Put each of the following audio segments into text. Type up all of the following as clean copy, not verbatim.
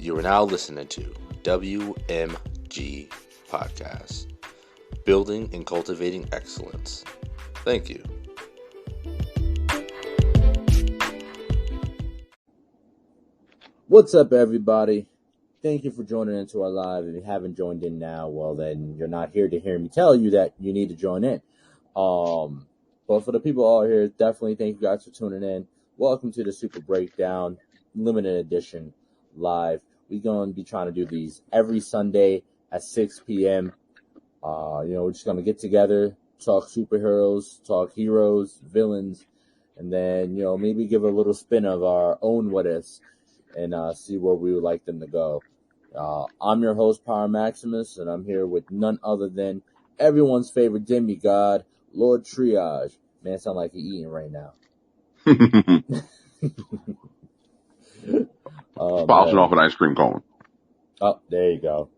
You are now listening to WMG Podcast, Building and Cultivating Excellence. Thank you. What's up, everybody? Thank you for joining into our live. If you haven't joined in now, well, then you're not here to hear me tell you that you need to join in. But for the people out here, definitely thank you guys for tuning in. Welcome to the Super Breakdown Limited Edition live. We're going to be trying to do these every Sunday at 6 p.m. We're just going to get together, talk superheroes, talk heroes, villains, and then, maybe give a little spin of our own what ifs and see where we would like them to go. I'm your host, Power Maximus, and I'm here with none other than everyone's favorite demigod, Lord Triage. Man, sound like you're eating right now. Bouncing off an ice cream cone. Oh, there you go.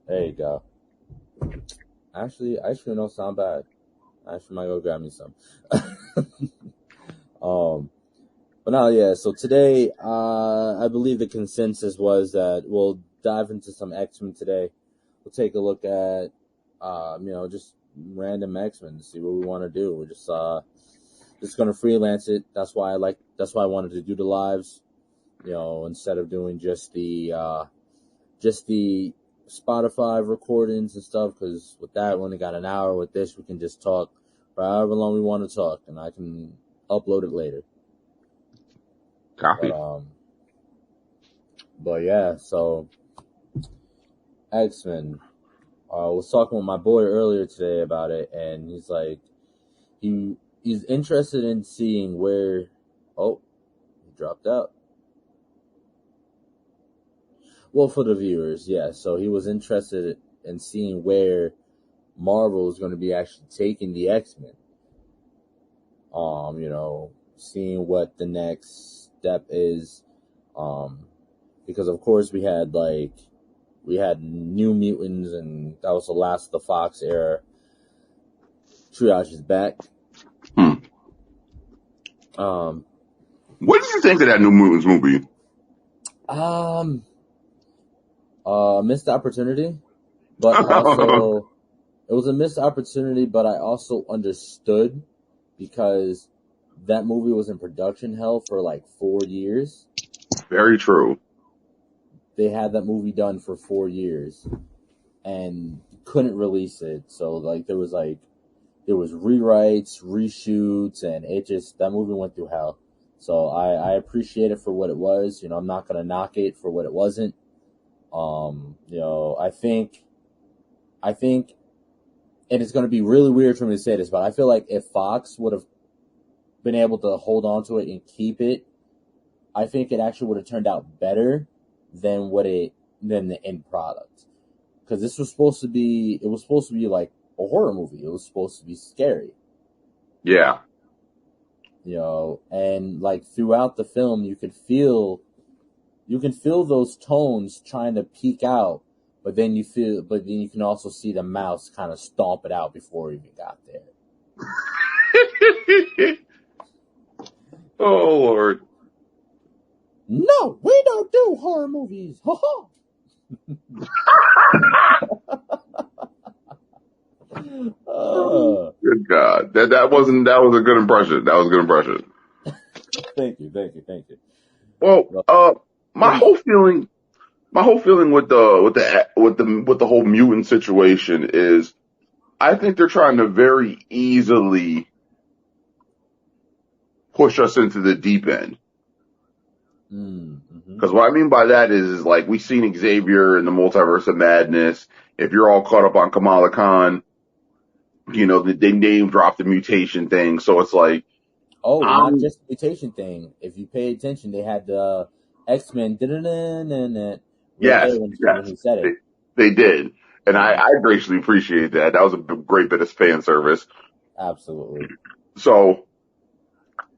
Actually, ice cream don't sound bad. I actually might go grab me some. But no, yeah. So today, I believe the consensus was that we'll dive into some X-Men today. We'll take a look at, just random X-Men to see what we want to do. We're just going to freelance it. That's why I wanted to do the lives, instead of doing just the Spotify recordings and stuff. Because with that, we only got an hour. With this, we can just talk for however long we want to talk, and I can upload it later. Copy. But yeah, so X-Men. I was talking with my boy earlier today about it, and he's like, he's interested in seeing where. Oh, he dropped out. Well, for the viewers, yeah. So he was interested in seeing where Marvel is going to be actually taking the X-Men. Seeing what the next step is, because of course we had New Mutants, and that was the last of the Fox era. Triage is back. What did you think of that New Mutants movie? Missed opportunity, but also it was a missed opportunity, but I also understood because that movie was in production hell for like 4 years. Very true. They had that movie done for 4 years and couldn't release it. So there was rewrites, reshoots, and that movie went through hell. So I appreciate it for what it was. I'm not going to knock it for what it wasn't. I think, and it's going to be really weird for me to say this, but I feel like if Fox would have been able to hold on to it and keep it, I think it actually would have turned out better than the end product. Because it was supposed to be like a horror movie. It was supposed to be scary. Yeah. And like throughout the film, you can feel those tones trying to peek out, but then you can also see the mouse kind of stomp it out before it even got there. Oh, Lord. No, we don't do horror movies. Ha ha. Good God. That was a good impression. That was a good impression. Thank you. Well, my whole feeling with the whole mutant situation is I think they're trying to very easily push us into the deep end. Because what I mean by that is like we've seen Xavier in the Multiverse of Madness. If you're all caught up on Kamala Khan, they name dropped the mutation thing. So it's like, not just the mutation thing. If you pay attention, they had the X-Men. Yes, when he said it. They did, and I graciously appreciate that. That was a great bit of fan service. Absolutely. So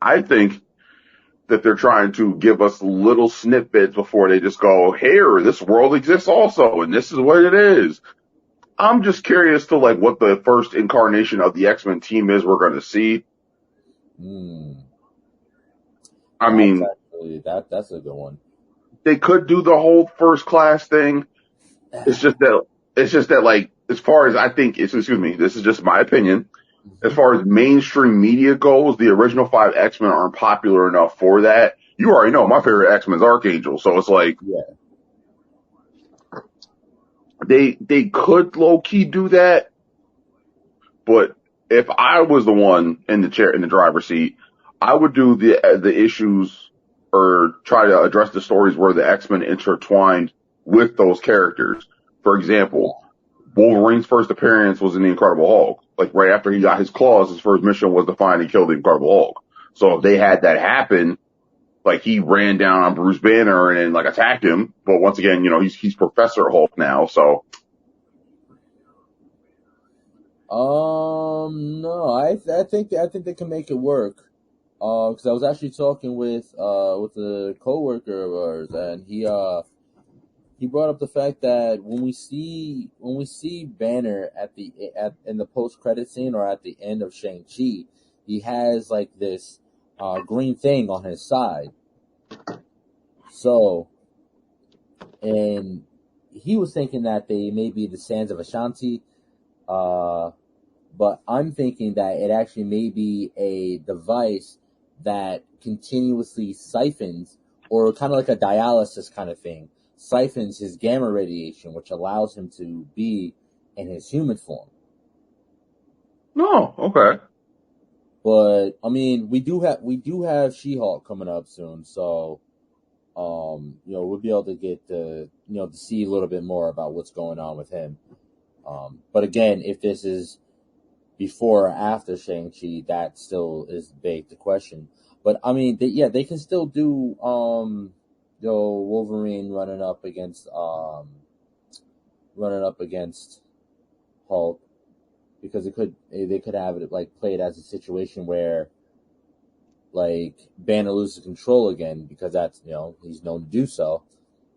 I think that they're trying to give us little snippets before they just go, here, this world exists also, and this is what it is. I'm just curious to like what the first incarnation of the X-Men team is we're going to see. I mean, that's a good one. they could do the whole first class thing. It's just that like, as far as I think excuse me, this is just my opinion. As far as mainstream media goes, the original 5 X-Men aren't popular enough for that. You already know my favorite X-Men is Archangel, so it's like, they could low key do that, but if I was the one in the driver's seat, I would do the issues or try to address the stories where the X-Men intertwined with those characters. For example, Wolverine's first appearance was in the Incredible Hulk. Like right after he got his claws, his first mission was to find and kill the Incredible Hulk. So if they had that happen, like he ran down on Bruce Banner and like attacked him. But once again, he's Professor Hulk now, so. No, I think they can make it work. Because I was actually talking with a coworker of ours, and he brought up the fact that when we see Banner in the post credit scene or at the end of Shang-Chi, he has like this green thing on his side. So, and he was thinking that they may be the Sands of Ashanti. But I'm thinking that it actually may be a device that continuously siphons, or kind of like a dialysis kind of thing, siphons his gamma radiation, which allows him to be in his human form. No, okay. But I mean, we do have She-Hulk coming up soon, so we'll be able to get to see a little bit more about what's going on with him. But again, if this is before or after Shang-Chi, that still is big to question. But I mean, they can still do Wolverine running up against Hulk, because they could have it like played as a situation where like Banner loses control again, because that's he's known to do so,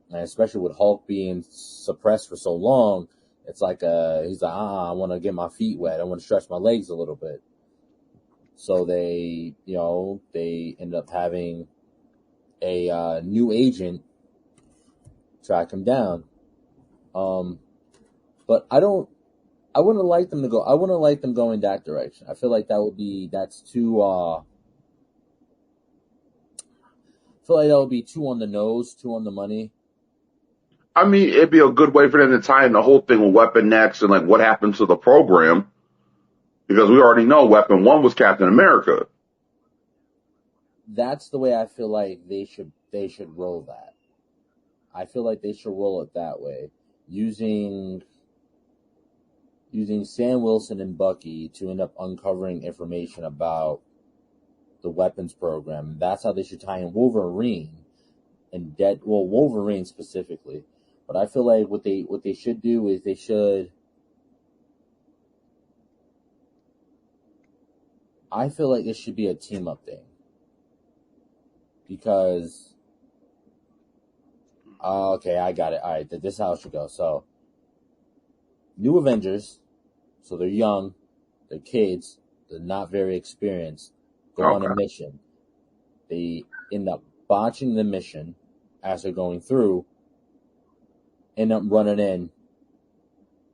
and especially with Hulk being suppressed for so long. It's like he's like, I want to get my feet wet. I want to stretch my legs a little bit. So they end up having a new agent track him down. But I wouldn't like them to go. I wouldn't like them going that direction. I feel like that's too. I feel like that would be too on the nose, too on the money. I mean, it'd be a good way for them to tie in the whole thing with Weapon X and like what happened to the program, because we already know Weapon 1 was Captain America. That's the way I feel like they should roll that. I feel like they should roll it that way, using Sam Wilson and Bucky to end up uncovering information about the weapons program. That's how they should tie in Wolverine and Wolverine specifically. But I feel like what they should do is I feel like it should be a team up thing, because okay, I got it. All right, this is how it should go. So, New Avengers, so they're young, they're kids, they're not very experienced, go on a mission. They end up botching the mission as they're going through, end up running in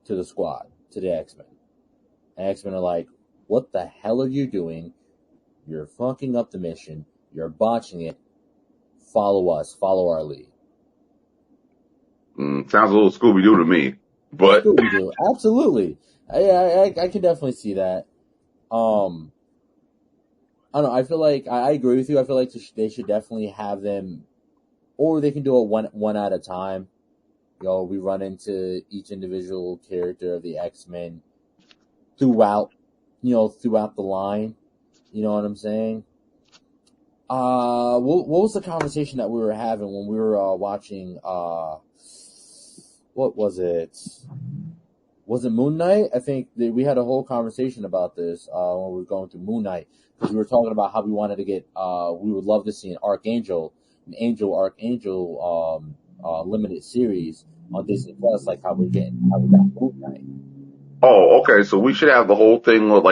to the squad, to the X-Men. And X-Men are like, what the hell are you doing? You're fucking up the mission. You're botching it. Follow us. Follow our lead. Sounds a little Scooby-Doo to me. But Scooby-Doo, absolutely. I can definitely see that. I don't know. I feel like I agree with you. I feel like they should definitely have them, or they can do it one at a time. We run into each individual character of the X-Men throughout the line. You know what I'm saying? What was the conversation that we were having when we were watching? What was it? Was it Moon Knight? I think that we had a whole conversation about this when we were going through Moon Knight, because we were talking about how we wanted to get. We would love to see an Archangel limited series on Disney Plus, like how we got Moon Knight. Oh, okay. So we should have the whole thing with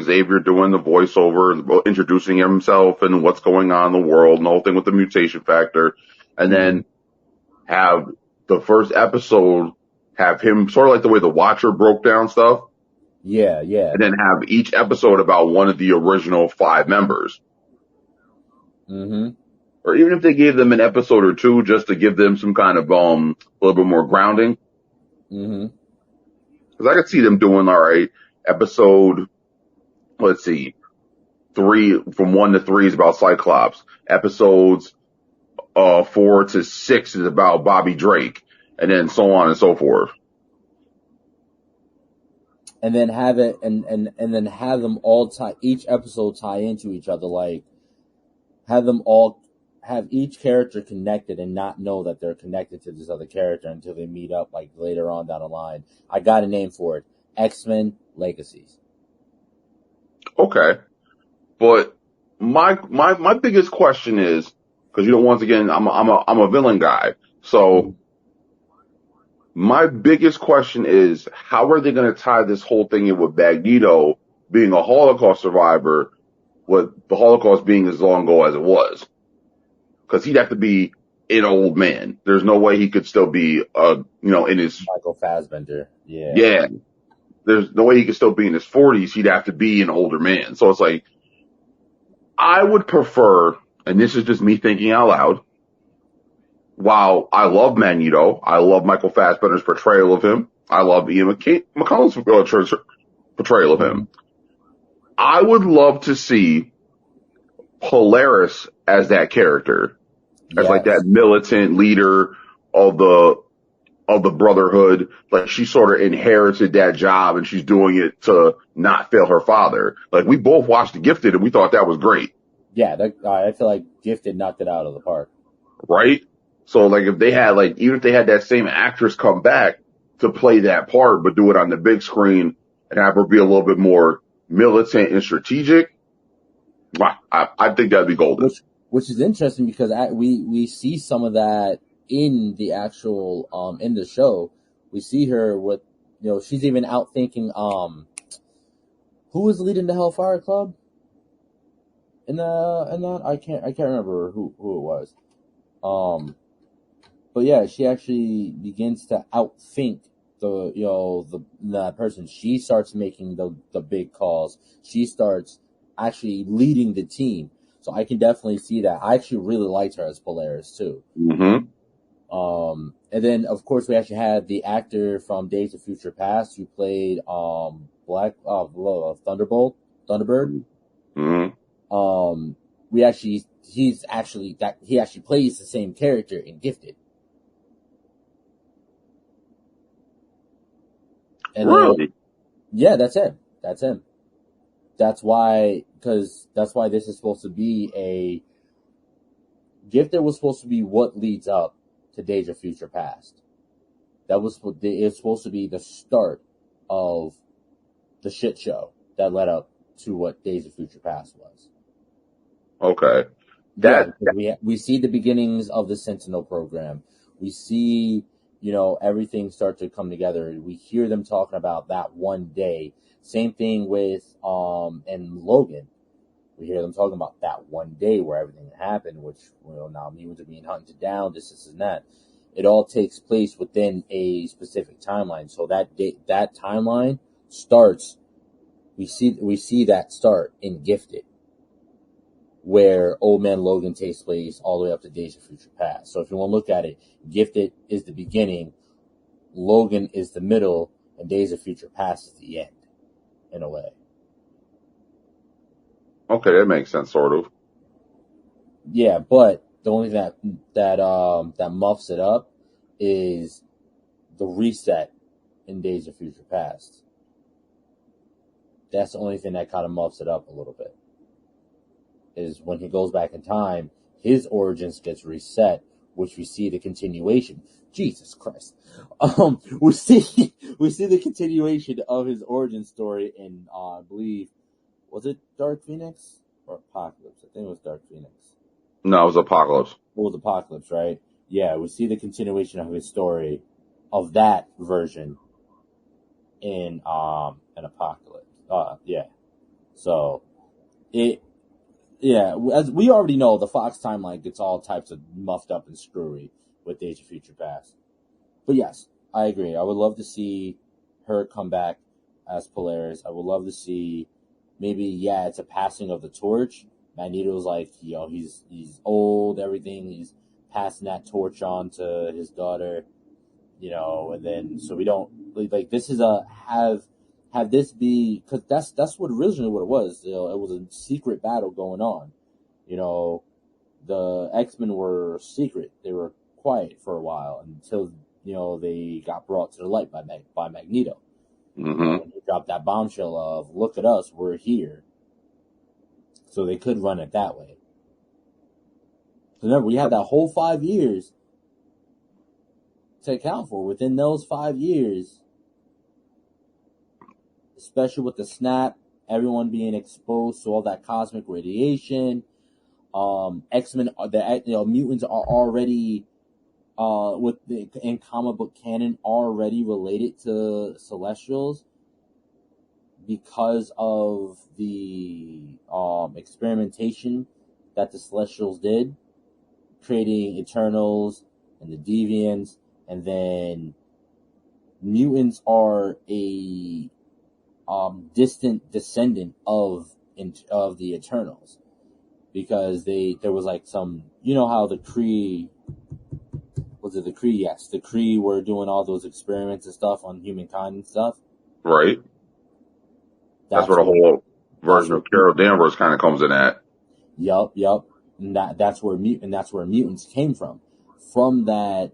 Xavier doing the voiceover, introducing himself and what's going on in the world, and the whole thing with the mutation factor, and then have the first episode have him sort of like the way the Watcher broke down stuff, Yeah. and then have each episode about one of the original 5 members. Mm-hmm. Or even if they gave them an episode or two just to give them some kind of a little bit more grounding. Mm-hmm. Because I could see them doing, all right, episode, let's see, 3 from 1 to 3 is about Cyclops. Episodes 4 to 6 is about Bobby Drake, and then so on and so forth. And then have it and then have them all each episode tie into each other, like have each character connected and not know that they're connected to this other character until they meet up like later on down the line. I got a name for it. X-Men Legacies. Okay. But my biggest question is, because once again, I'm a villain guy. So my biggest question is, how are they going to tie this whole thing in with Magneto being a Holocaust survivor, with the Holocaust being as long ago as it was? Because he'd have to be an old man. There's no way he could still be, in his Michael Fassbender. Yeah. Yeah. There's no way he could still be in his 40s. He'd have to be an older man. So it's like, I would prefer, and this is just me thinking out loud, while I love Magneto, I love Michael Fassbender's portrayal of him, I love Ian McKellen's portrayal of him, I would love to see Polaris as that character, as like that militant leader of the Brotherhood. Like, she sort of inherited that job and she's doing it to not fail her father. Like, we both watched Gifted and we thought that was great. Yeah, I feel like Gifted knocked it out of the park. Right? So, like, if they had, even if they had that same actress come back to play that part, but do it on the big screen and have her be a little bit more militant and strategic, I think that'd be golden. Which is interesting because we see some of that in the actual, in the show. We see her with, she's even out thinking, who was leading the Hellfire Club? In that, I can't remember who it was. But yeah, she actually begins to outthink that person. She starts making the big calls. She starts actually leading the team. So I can definitely see that. I actually really liked her as Polaris too. Mm-hmm. And then of course we actually had the actor from Days of Future Past who played Thunderbird. Mm-hmm. He actually plays the same character in Gifted. And really? Yeah, that's him. That's why this is supposed to be Gifted was supposed to be what leads up to Days of Future Past. It's supposed to be the start of the shit show that led up to what Days of Future Past was. Okay. We see the beginnings of the Sentinel program. We see, everything start to come together. We hear them talking about that one day. Same thing with and Logan. We hear them talking about that one day where everything happened, which now mutants are being hunted down, this and that. It all takes place within a specific timeline. So that timeline starts. We see that start in Gifted, where Old Man Logan takes place all the way up to Days of Future Past. So if you want to look at it, Gifted is the beginning, Logan is the middle, and Days of Future Past is the end, in a way. Okay, that makes sense, sort of. Yeah, but the only thing that muffs it up is the reset in Days of Future Past. That's the only thing that kind of muffs it up a little bit. Is when he goes back in time, his origins gets reset, which we see the continuation. Jesus Christ. We see the continuation of his origin story in, I believe, was it Dark Phoenix or Apocalypse? I think it was Dark Phoenix. No, it was Apocalypse. It was Apocalypse, right? Yeah, we see the continuation of his story, of that version in an Apocalypse. Yeah. So as we already know, the Fox timeline gets all types of muffed up and screwy with Days of Future Past. But yes, I agree. I would love to see her come back as Polaris. I would love to see maybe, it's a passing of the torch. Magneto's like, he's old, everything. He's passing that torch on to his daughter, and then so we don't like this is have this be, because that's what originally what it was. It was a secret battle going on. The X-Men were secret. They were quiet for a while until they got brought to the light by Magneto. When he dropped that bombshell of, look at us, we're here. So they could run it that way. So remember, we had that whole 5 years to account for. Within those 5 years, especially with the snap, everyone being exposed to all that cosmic radiation, X-Men, mutants are already, in comic book canon, already related to Celestials because of the experimentation that the Celestials did, creating Eternals and the Deviants, and then mutants are a distant descendant of the Eternals, because there was like some, how the Kree, was it the Kree? Yes, the Kree were doing all those experiments and stuff on humankind and stuff. Right. That's where the whole version of Carol Danvers kind of comes in at. Yup. And that's where mutants came from. From that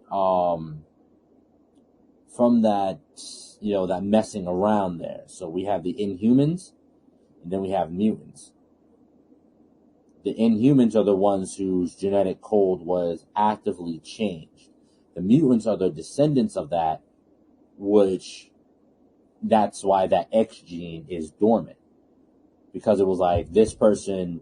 that messing around there. So we have the Inhumans, and then we have mutants. The Inhumans are the ones whose genetic code was actively changed. The mutants are the descendants of that, that's why that X gene is dormant. Because it was like, this person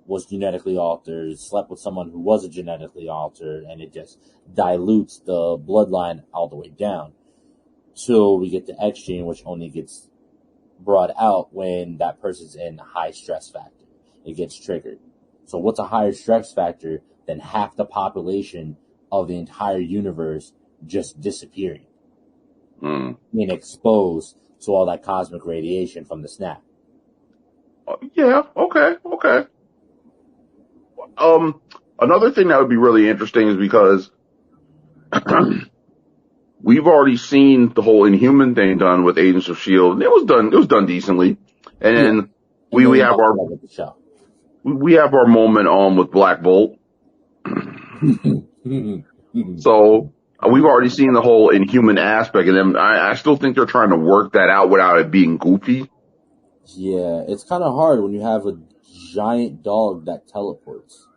was genetically altered, slept with someone who wasn't genetically altered, and it just dilutes the bloodline all the way down. Till we get the X gene, which only gets brought out when that person's in high stress factor. It gets triggered. So what's a higher stress factor than half the population of the entire universe just disappearing? Being exposed to all that cosmic radiation from the snap. Yeah, okay. Another thing that would be really interesting is because we've already seen the whole Inhuman thing done with Agents of S.H.I.E.L.D. and it was done decently. And then we have our moment with Black Bolt. So we've already seen the whole Inhuman aspect, and then I still think they're trying to work that out without it being goofy. Yeah, it's kind of hard when you have a giant dog that teleports.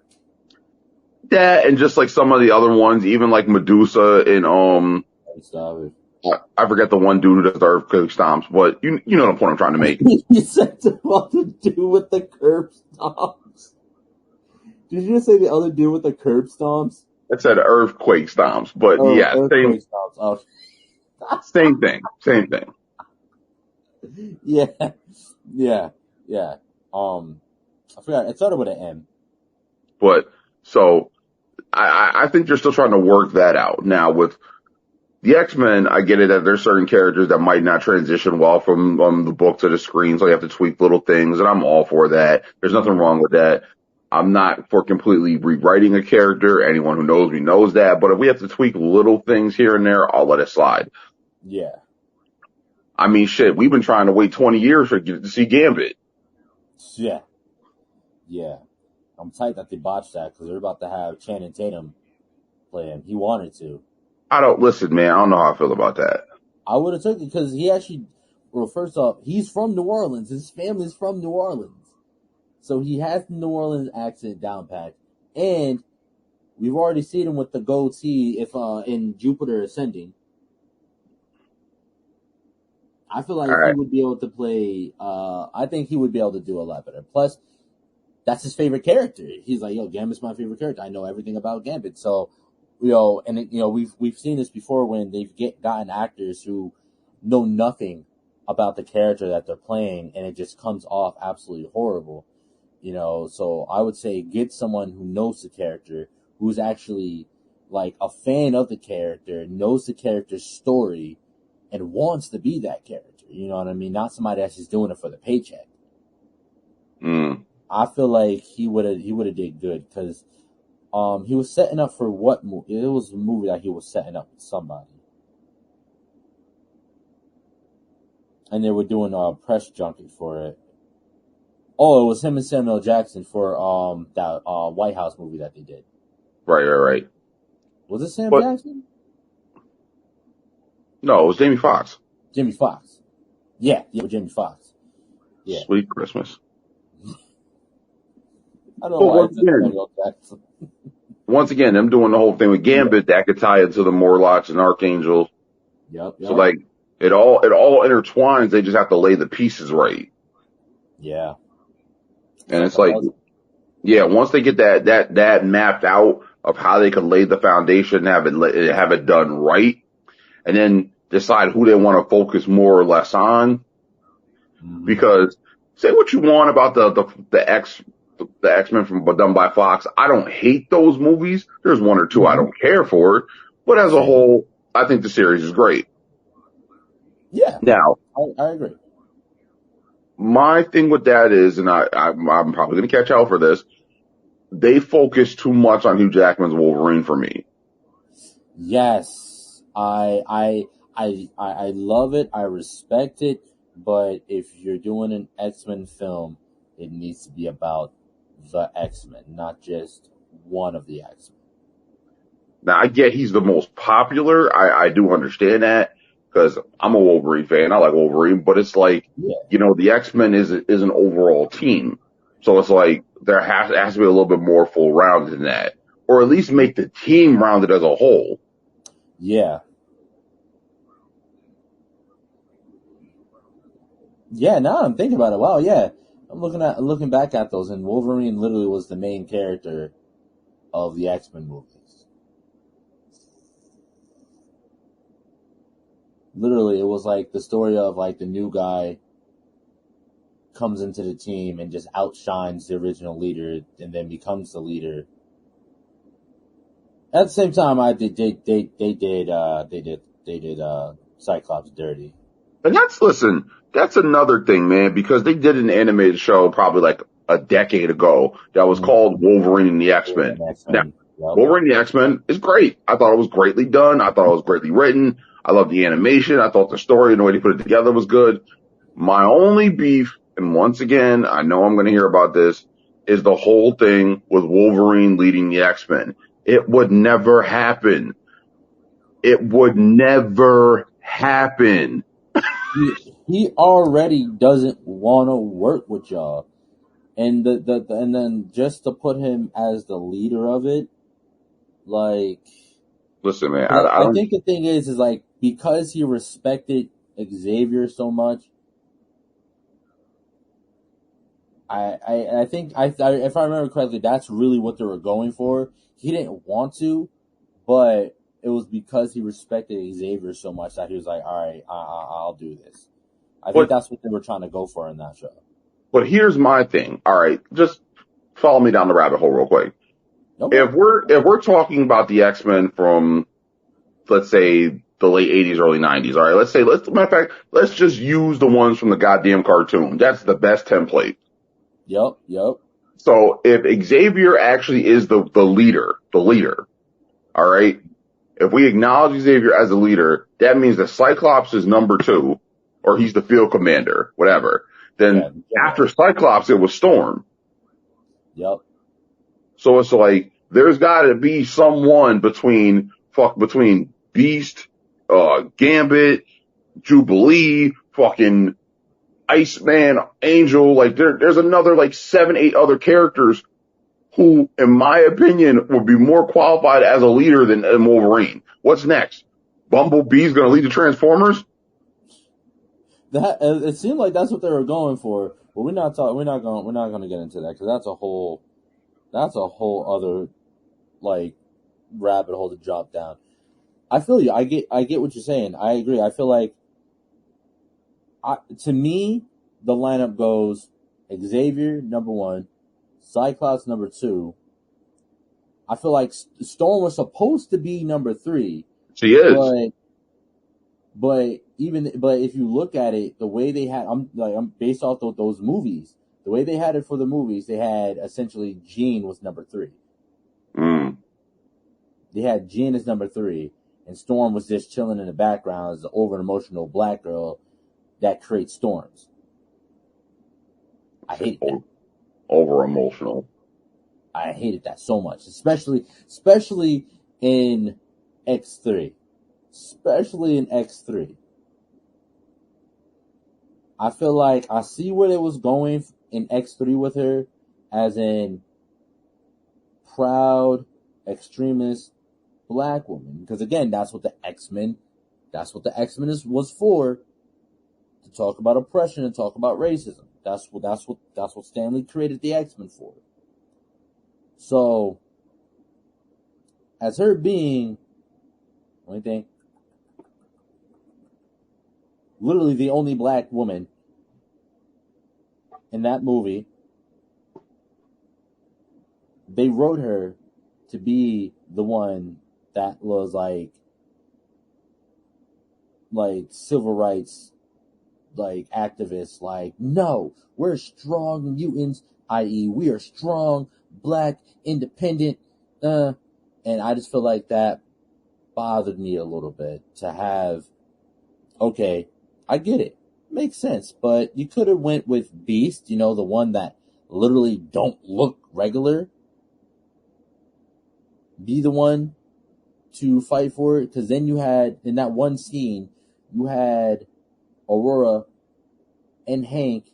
Yeah, and just like some of the other ones, even like Medusa and I forget the one dude who does the earthquake stomps, but you know the point I'm trying to make. You said the other dude with the curb stomps. Did you just say the other dude with the curb stomps? I said earthquake stomps, but yeah, earthquake stomps. Oh. Same thing. Yeah. I forgot. It started with an M. But so I think they're still trying to work that out. Now with the X-Men, I get it that there's certain characters that might not transition well from the book to the screen, so you have to tweak little things, and I'm all for that. There's nothing wrong with that. I'm not for completely rewriting a character. Anyone who knows me knows that. But if we have to tweak little things here and there, I'll let it slide. Yeah. I mean, shit, we've been trying to wait 20 years to see Gambit. Yeah. I'm tight that they botched that because they're about to have Channing Tatum play him. He wanted to. Listen, man, I don't know how I feel about that. I would have took it because he actually, first off, he's from New Orleans. His family's from New Orleans. So he has the New Orleans accent down pat. And we've already seen him with the goatee in Jupiter Ascending. I feel like he would be able to play, I think he would be able to do a lot better. Plus, that's his favorite character. He's like, Gambit's my favorite character. I know everything about Gambit. So, we've seen this before when they've gotten actors who know nothing about the character that they're playing, and it just comes off absolutely horrible. So I would say get someone who knows the character, who's actually like a fan of the character, knows the character's story, and wants to be that character. You know what I mean? Not somebody that's just doing it for the paycheck. I feel like he would have did good because he was setting up for what movie? It was a movie that he was setting up with somebody, and they were doing a press junket for it. Oh, it was him and Samuel Jackson for that White House movie that they did. Right. Was it Sam Jackson? No, it was Jamie Foxx. Jamie Foxx. Yeah, Jamie Foxx. Yeah. Sweet Christmas. I don't know why it's Samuel Jackson. Once again, them doing the whole thing with Gambit that could tie into the Morlocks and Archangels. Yep. So like it all intertwines. They just have to lay the pieces right. Yeah. And it's like, yeah, once they get that mapped out of how they could lay the foundation, have it done right, and then decide who they want to focus more or less on. Mm-hmm. Because say what you want about the X-Men done by Fox. I don't hate those movies. There's one or two I don't care for, but as a whole, I think the series is great. Yeah. Now, I agree. My thing with that is, and I'm probably going to catch out for this, they focus too much on Hugh Jackman's Wolverine for me. Yes. I love it. I respect it. But if you're doing an X-Men film, it needs to be about the X-Men, not just one of the X-Men. Now, I get he's the most popular. I do understand that because I'm a Wolverine fan. I like Wolverine, but it's like, the X-Men is an overall team. So it's like there has to be a little bit more full rounded than that, or at least make the team rounded as a whole. Yeah. Yeah, now I'm thinking about it. Wow, yeah. I'm looking back at those, and Wolverine literally was the main character of the X-Men movies. Literally, it was like the story of like the new guy comes into the team and just outshines the original leader, and then becomes the leader. At the same time, they did Cyclops dirty. And that's another thing, man, because they did an animated show probably like a decade ago that was called Wolverine and the X-Men. Now, Wolverine and the X-Men is great. I thought it was greatly done. I thought it was greatly written. I love the animation. I thought the story and the way they put it together was good. My only beef, and once again, I know I'm going to hear about this, is the whole thing with Wolverine leading the X-Men. It would never happen. It would never happen. He already doesn't want to work with y'all, and and then just to put him as the leader of it, like, listen, man, I think the thing is like because he respected Xavier so much. I think if I remember correctly, that's really what they were going for. He didn't want to, but it was because he respected Xavier so much that he was like, all right, I'll do this. I think that's what they were trying to go for in that show. But here's my thing. All right, just follow me down the rabbit hole real quick. Okay. If we're talking about the X-Men from, let's say, the late 80s, early 90s, all right, matter of fact, let's just use the ones from the goddamn cartoon. That's the best template. Yep. So if Xavier actually is the leader, all right, if we acknowledge Xavier as a leader, that means that Cyclops is number 2, or he's the field commander, whatever. Then after Cyclops, it was Storm. Yep. So it's like, there's gotta be someone between Beast, Gambit, Jubilee, fucking Iceman, Angel, like there's another like 7, 8 other characters who, in my opinion, would be more qualified as a leader than Wolverine. What's next? Bumblebee's gonna lead the Transformers? That it seemed like that's what they were going for, but we're not going to get into that because that's a whole other like rabbit hole to drop down. I feel you. I get what you're saying. I agree. I feel like to me the lineup goes Xavier number 1, Cyclops number 2, I feel like Storm was supposed to be number 3, She is. but if you look at it, the way they had, I'm based off those movies. The way they had it for the movies, they had essentially Jean was number 3. They had Jean as number 3, and Storm was just chilling in the background as an over emotional black girl that creates storms. I hate that. Over emotional. I hated that so much, especially in X3. Especially in X3. I feel like I see where it was going in X3 with her, as in proud, extremist black woman. Because again, that's what the X-Men was for, to talk about oppression and talk about racism. That's what Stanley created the X-Men for. So, as her being, literally the only black woman in that movie, they wrote her to be the one that was like civil rights, like activists, like, no, we're strong mutants, i.e. we are strong, black, independent, and I just feel like that bothered me a little bit to have, okay, I get it, makes sense, but you could have went with Beast, the one that literally don't look regular, be the one to fight for it, because then you had, in that one scene, you had Aurora and Hank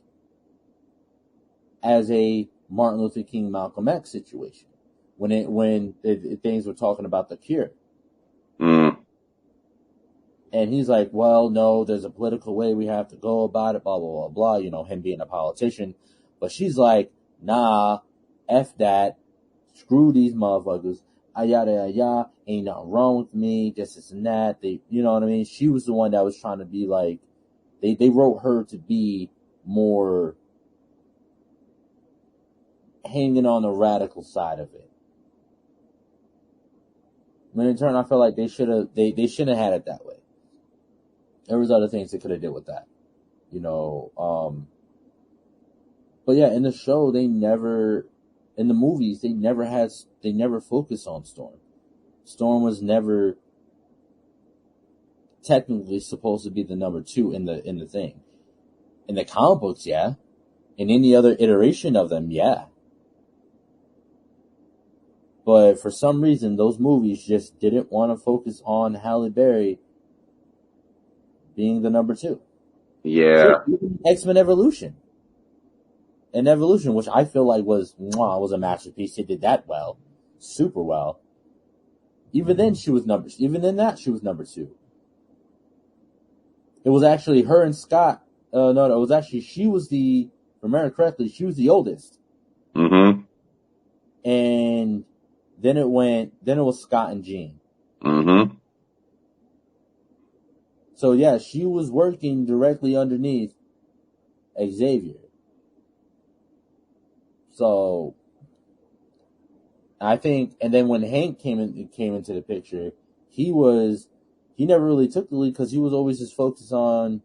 as a Martin Luther King, Malcolm X situation when things were talking about the cure. And he's like, well, no, there's a political way we have to go about it, blah, blah, blah, blah, him being a politician. But she's like, nah, F that, screw these motherfuckers, yada, yada, ain't nothing wrong with me, this and that. They, you know what I mean? She was the one that was trying to be like, they wrote her to be more hanging on the radical side of it. When in turn, I feel like they shouldn't have had it that way. There was other things they could have did with that, But yeah, in the show, in the movies, they never focused on Storm. Storm was never technically supposed to be the number 2 in the thing. In the comic books, yeah. In any other iteration of them, yeah. But for some reason, those movies just didn't want to focus on Halle Berry being the number 2. Yeah. X-Men Evolution. And Evolution, which I feel like was a masterpiece. They did that well. Super well. Even in that, she was number 2. It was actually her and Scott. It was actually, she was if I remember correctly, she was the oldest. Mm-hmm. And then it was Scott and Jean. Mm-hmm. So yeah, she was working directly underneath Xavier. So I think, and then when Hank came into the picture, he never really took the lead because he was always just focused on,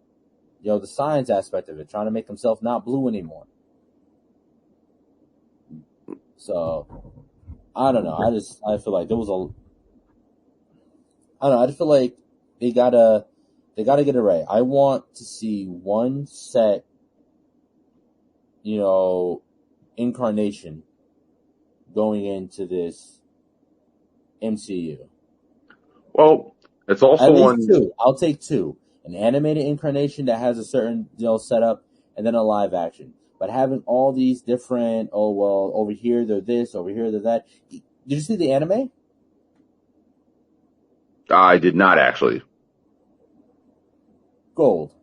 the science aspect of it, trying to make himself not blue anymore. So I don't know. I feel like there was I just feel like they gotta get it right. I want to see one set, incarnation going into this MCU. Well, it's also at least 2. I'll take 2. An animated incarnation that has a certain, setup, and then a live action. But having all these different, over here they're this, over here they're that. Did you see the anime? I did not actually. Gold.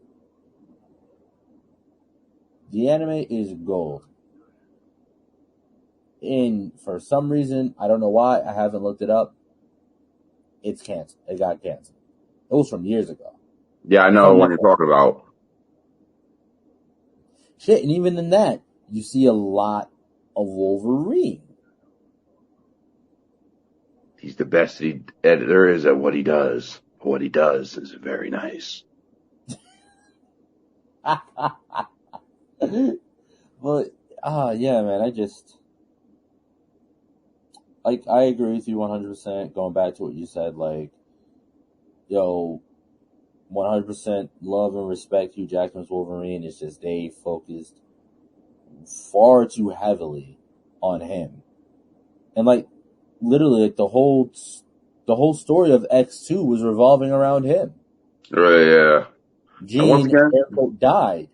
The anime is gold. And for some reason, I don't know why, I haven't looked it up, it's canceled. It got canceled. It was from years ago. Yeah, I know what you're talking about. Shit, and even in that, you see a lot of Wolverine. He's the best there is at what he does. What he does is very nice. But yeah, man, I agree with you 100%. Going back to what you said, like, yo, 100% love and respect Hugh Jackman's Wolverine. It's just they focused far too heavily on him, and like literally, like the whole story of X2 was revolving around him. Right? Yeah. Jean Aircoat died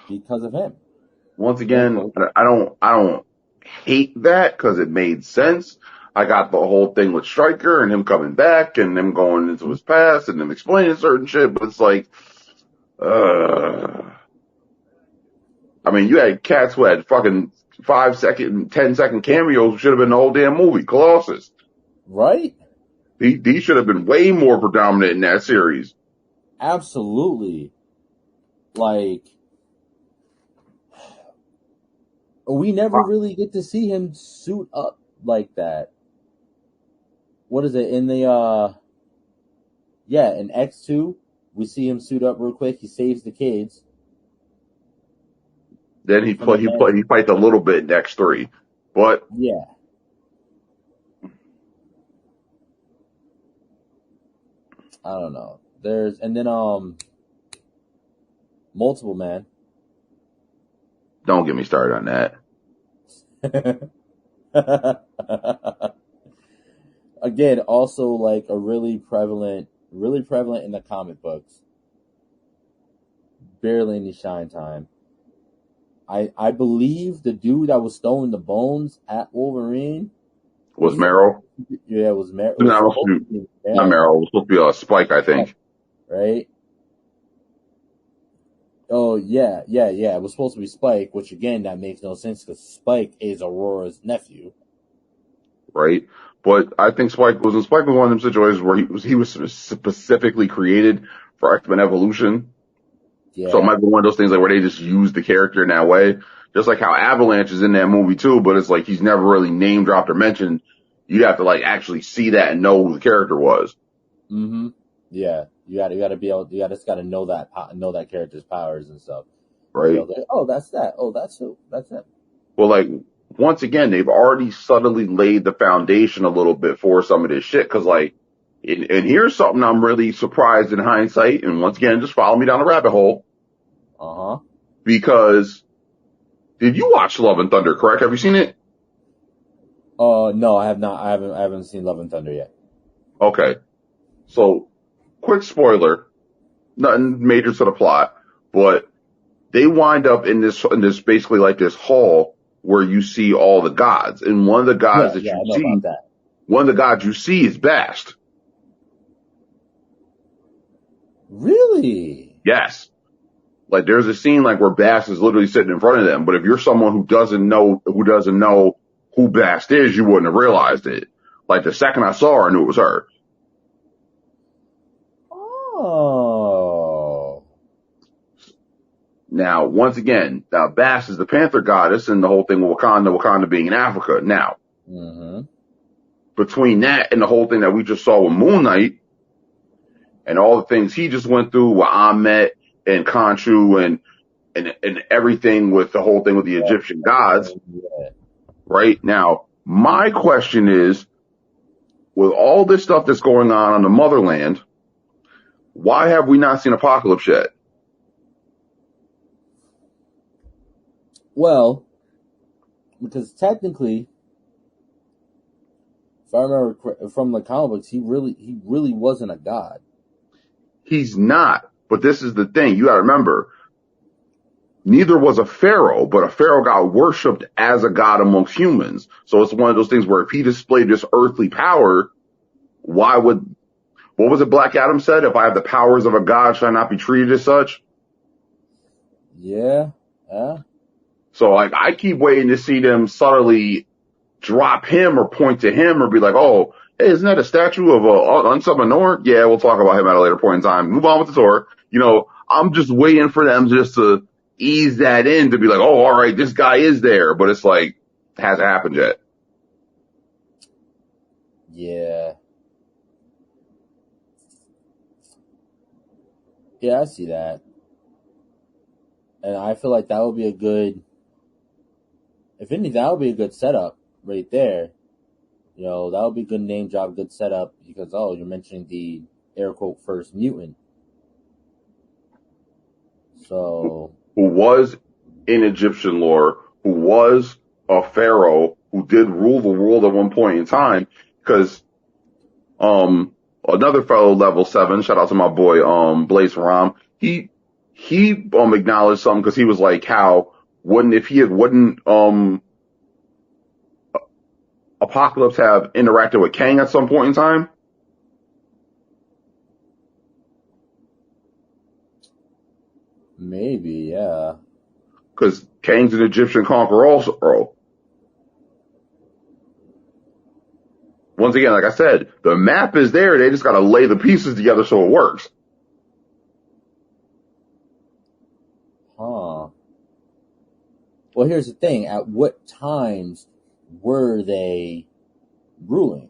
because of him. Once again, I don't hate that because it made sense. I got the whole thing with Stryker and him coming back and him going into his past and him explaining certain shit, but it's like, I mean, you had cats who had fucking 5-second, 10-second cameos, should have been the whole damn movie. Colossus. Right? He should have been way more predominant in that series. Absolutely. Like, we never really get to see him suit up like that. What is it? In the, in X2, we see him suit up real quick. He saves the kids. Then he fights a little bit in X3. But. Yeah. I don't know. And then, Multiple Man. Don't get me started on that. Again, also like a really prevalent in the comic books. Barely any shine time. I believe the dude that was throwing the bones at Wolverine was Marrow. Yeah, it was Marrow. Not Marrow. It was supposed to be Spike, I think. Right? Oh, yeah. It was supposed to be Spike, which again, that makes no sense because Spike is Aurora's nephew. Right? But I think Spike was one of them situations where he was specifically created for X-Men Evolution. Yeah. So it might be one of those things like where they just use the character in that way. Just like how Avalanche is in that movie too, but it's like he's never really name dropped or mentioned. You have to like actually see that and know who the character was. Mm-hmm. Yeah. You gotta know that character's powers and stuff. Right. So like, oh, that's that. Oh, that's who. That's him. Well, like, once again, they've already subtly laid the foundation a little bit for some of this shit. Cause like, and here's something I'm really surprised in hindsight. And once again, just follow me down the rabbit hole. Uh-huh. Because did you watch Love and Thunder, correct? Have you seen it? No, I have not. I haven't seen Love and Thunder yet. Okay. So, quick spoiler. Nothing major to the plot, but they wind up in this basically like this hall where you see all the gods. And one of the gods one of the gods you see is Bast. Really? Yes. Like there's a scene like where Bast is literally sitting in front of them, but if you're someone who doesn't know who Bast is, you wouldn't have realized it. Like the second I saw her, I knew it was her. Oh. Now, once again, Bast is the Panther goddess and the whole thing with Wakanda being in Africa. Now, between that and the whole thing that we just saw with Moon Knight and all the things he just went through with Ammit and Khonshu and everything with the whole thing with the Egyptian gods, right? Now, my question is, with all this stuff that's going on the motherland, why have we not seen Apocalypse yet? Well, because technically, if I remember from the comic books, he really wasn't a god. He's not. But this is the thing. You gotta remember, neither was a pharaoh, but a pharaoh got worshipped as a god amongst humans. So it's one of those things where if he displayed this earthly power, what was it Black Adam said? If I have the powers of a god, should I not be treated as such? Yeah. So like, I keep waiting to see them subtly drop him or point to him or be like, oh, hey, isn't that a statue of Unsummoned Nor? Yeah, we'll talk about him at a later point in time. Move on with the tour. You know, I'm just waiting for them just to ease that in to be like, oh, all right, this guy is there. But it's like, it hasn't happened yet. Yeah. Yeah, I see that. And I feel like that would be a good, if anything, that would be a good setup right there. You know, that would be a good name job, good setup, because, oh, you're mentioning the air quote first mutant. So, Who was in Egyptian lore, who was a pharaoh, who did rule the world at one point in time, because another fellow level 7, shout out to my boy Blaze Ram, he acknowledged something because he was like, how wouldn't, if he had wouldn't Apocalypse have interacted with Kang at some point in time? maybe, yeah. Because Kang's an Egyptian conqueror also. Once again, like I said, the map is there. They just got to lay the pieces together so it works. Huh. Well, here's the thing. At what times were they ruling?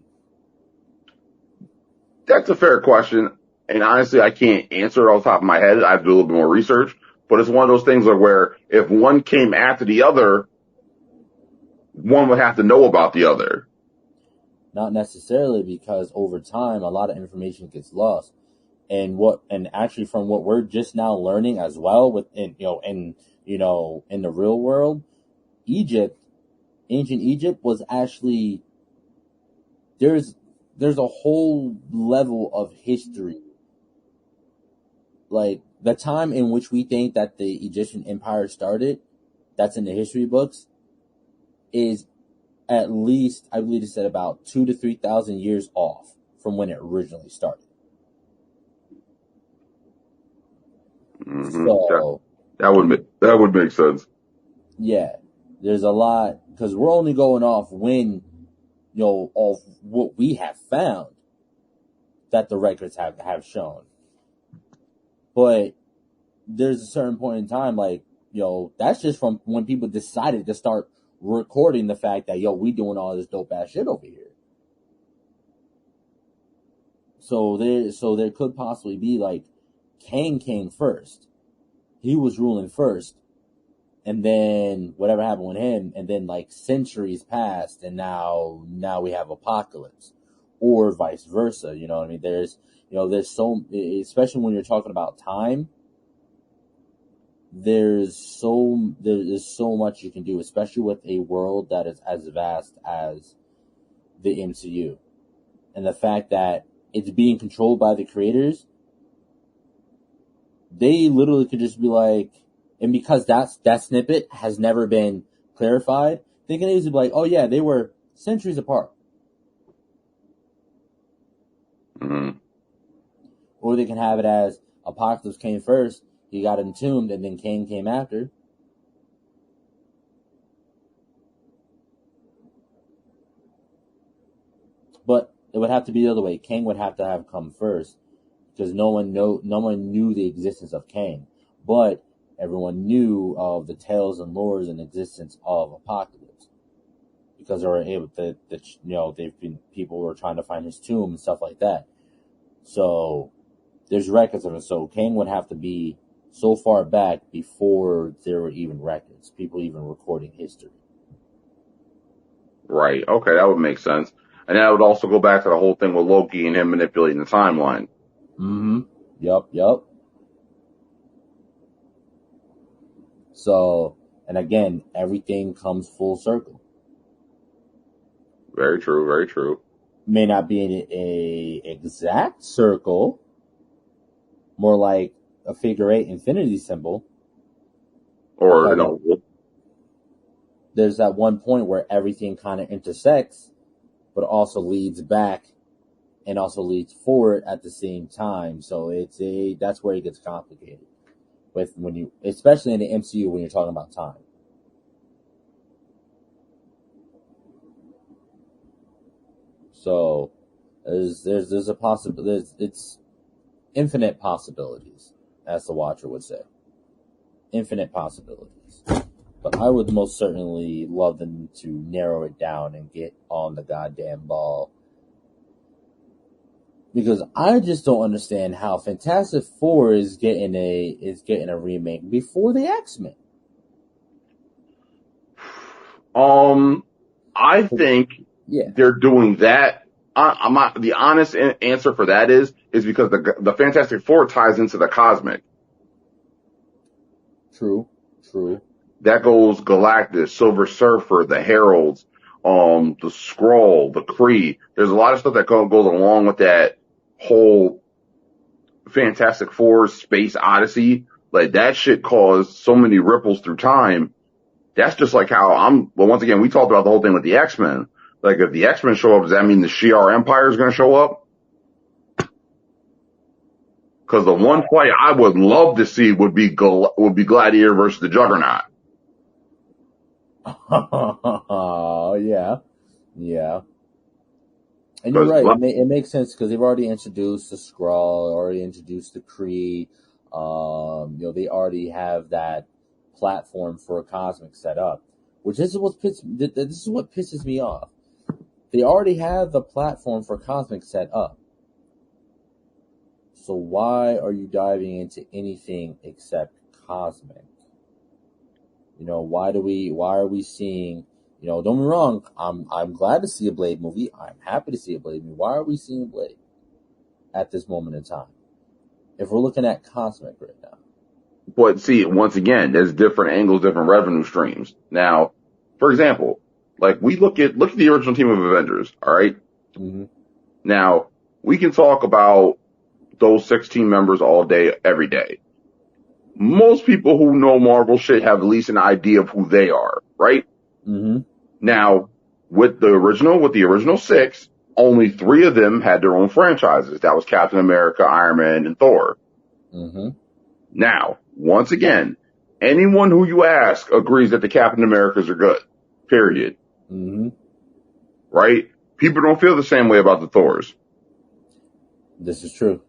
That's a fair question. And honestly, I can't answer it off the top of my head. I have to do a little bit more research. But it's one of those things where if one came after the other, one would have to know about the other. Not necessarily, because over time a lot of information gets lost. And actually from what we're just now learning as well in the real world, ancient Egypt was actually, there's a whole level of history. Like the time in which we think that the Egyptian Empire started, that's in the history books, is at least, I believe it said, about 2,000 to 3,000 years off from when it originally started. Mm-hmm. So That would make sense. yeah, there's a lot, because we're only going off when, of what we have found that the records have shown. But there's a certain point in time, like, that's just from when people decided to start recording the fact that, we doing all this dope ass shit over here. So there could possibly be, like, Kang came first. He was ruling first. And then whatever happened with him, and then like centuries passed, and now we have Apocalypse, or vice versa. You know what I mean? There's so, especially when you're talking about time, there's so much you can do, especially with a world that is as vast as the MCU, and the fact that it's being controlled by the creators. They literally could just be like, and because that snippet has never been clarified, they can easily be like, oh yeah, they were centuries apart. Mm-hmm. Or they can have it as Apocalypse came first, he got entombed, and then Kang came after. But it would have to be the other way. Kang would have to have come first, because no one knew the existence of Kang, but everyone knew of the tales and lores and existence of Apocalypse, because they were able to, people were trying to find his tomb and stuff like that. So there's records of it. So Kang would have to be so far back before there were even records, people even recording history. Right. Okay, that would make sense. And that would also go back to the whole thing with Loki and him manipulating the timeline. Mm-hmm. Yep. So, and again, everything comes full circle. Very true, very true. May not be in a exact circle, more like a figure eight infinity symbol. Or, there's that one point where everything kind of intersects, but also leads back and also leads forward at the same time. So that's where it gets complicated with especially in the MCU when you're talking about time. So there's a possibility. It's infinite possibilities, as the Watcher would say. Infinite possibilities. But I would most certainly love them to narrow it down and get on the goddamn ball Because I just don't understand how Fantastic Four is getting a remake before the X-Men. I think they're doing that. I'm not, the honest answer for that is because the Fantastic Four ties into the cosmic. True. That goes Galactus, Silver Surfer, the Heralds, the Skrull, the Kree. There's a lot of stuff that goes along with that whole Fantastic Four Space Odyssey. Like, that shit caused so many ripples through time. That's just like how well, once again, we talked about the whole thing with the X-Men. Like, if the X-Men show up, does that mean the Shi'ar Empire is going to show up? Because the one fight I would love to see would be Gladiator versus the Juggernaut. Oh, yeah. And you're right. It makes sense because they've already introduced the Skrull, already introduced the Kree. They already have that platform for a cosmic set up, which this is what pisses me off. They already have the platform for cosmic set up. So why are you diving into anything except cosmic? Why are we seeing, don't get me wrong, I'm glad to see a Blade movie. I'm happy to see a Blade movie. Why are we seeing Blade at this moment in time? If we're looking at cosmic right now. But see, once again, there's different angles, different revenue streams. Now, for example, like we look at the original team of Avengers, all right? Mm-hmm. Now, we can talk about those 16 members all day, every day. Most people who know Marvel shit have at least an idea of who they are, right? Mm-hmm. Now, with the original 6, only 3 of them had their own franchises. That was Captain America, Iron Man, and Thor. Mm-hmm. Now, once again, anyone who you ask agrees that the Captain Americas are good. Period. Mm-hmm. Right? People don't feel the same way about the Thors. This is true.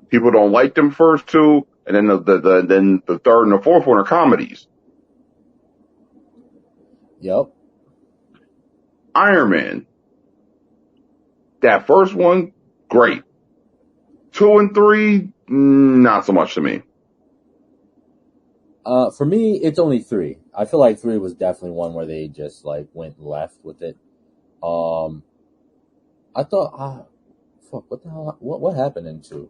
People don't like them first 2, and then the third and the fourth one are comedies. Yep. Iron Man. That first one, great. 2 and 3, not so much to me. For me, it's only 3. I feel like 3 was definitely one where they just went left with it. I thought, what the hell? What happened in 2?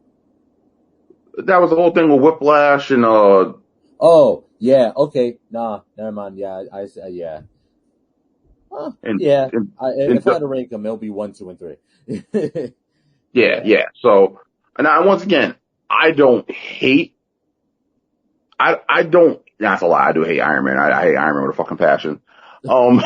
That was the whole thing with Whiplash and Oh yeah, okay, nah, never mind. Yeah, yeah. If I had to rank them, it'll be 1, 2, and 3. Yeah. So, and once again, I don't hate. I don't. That's a lie. I do hate Iron Man. I hate Iron Man with a fucking passion. But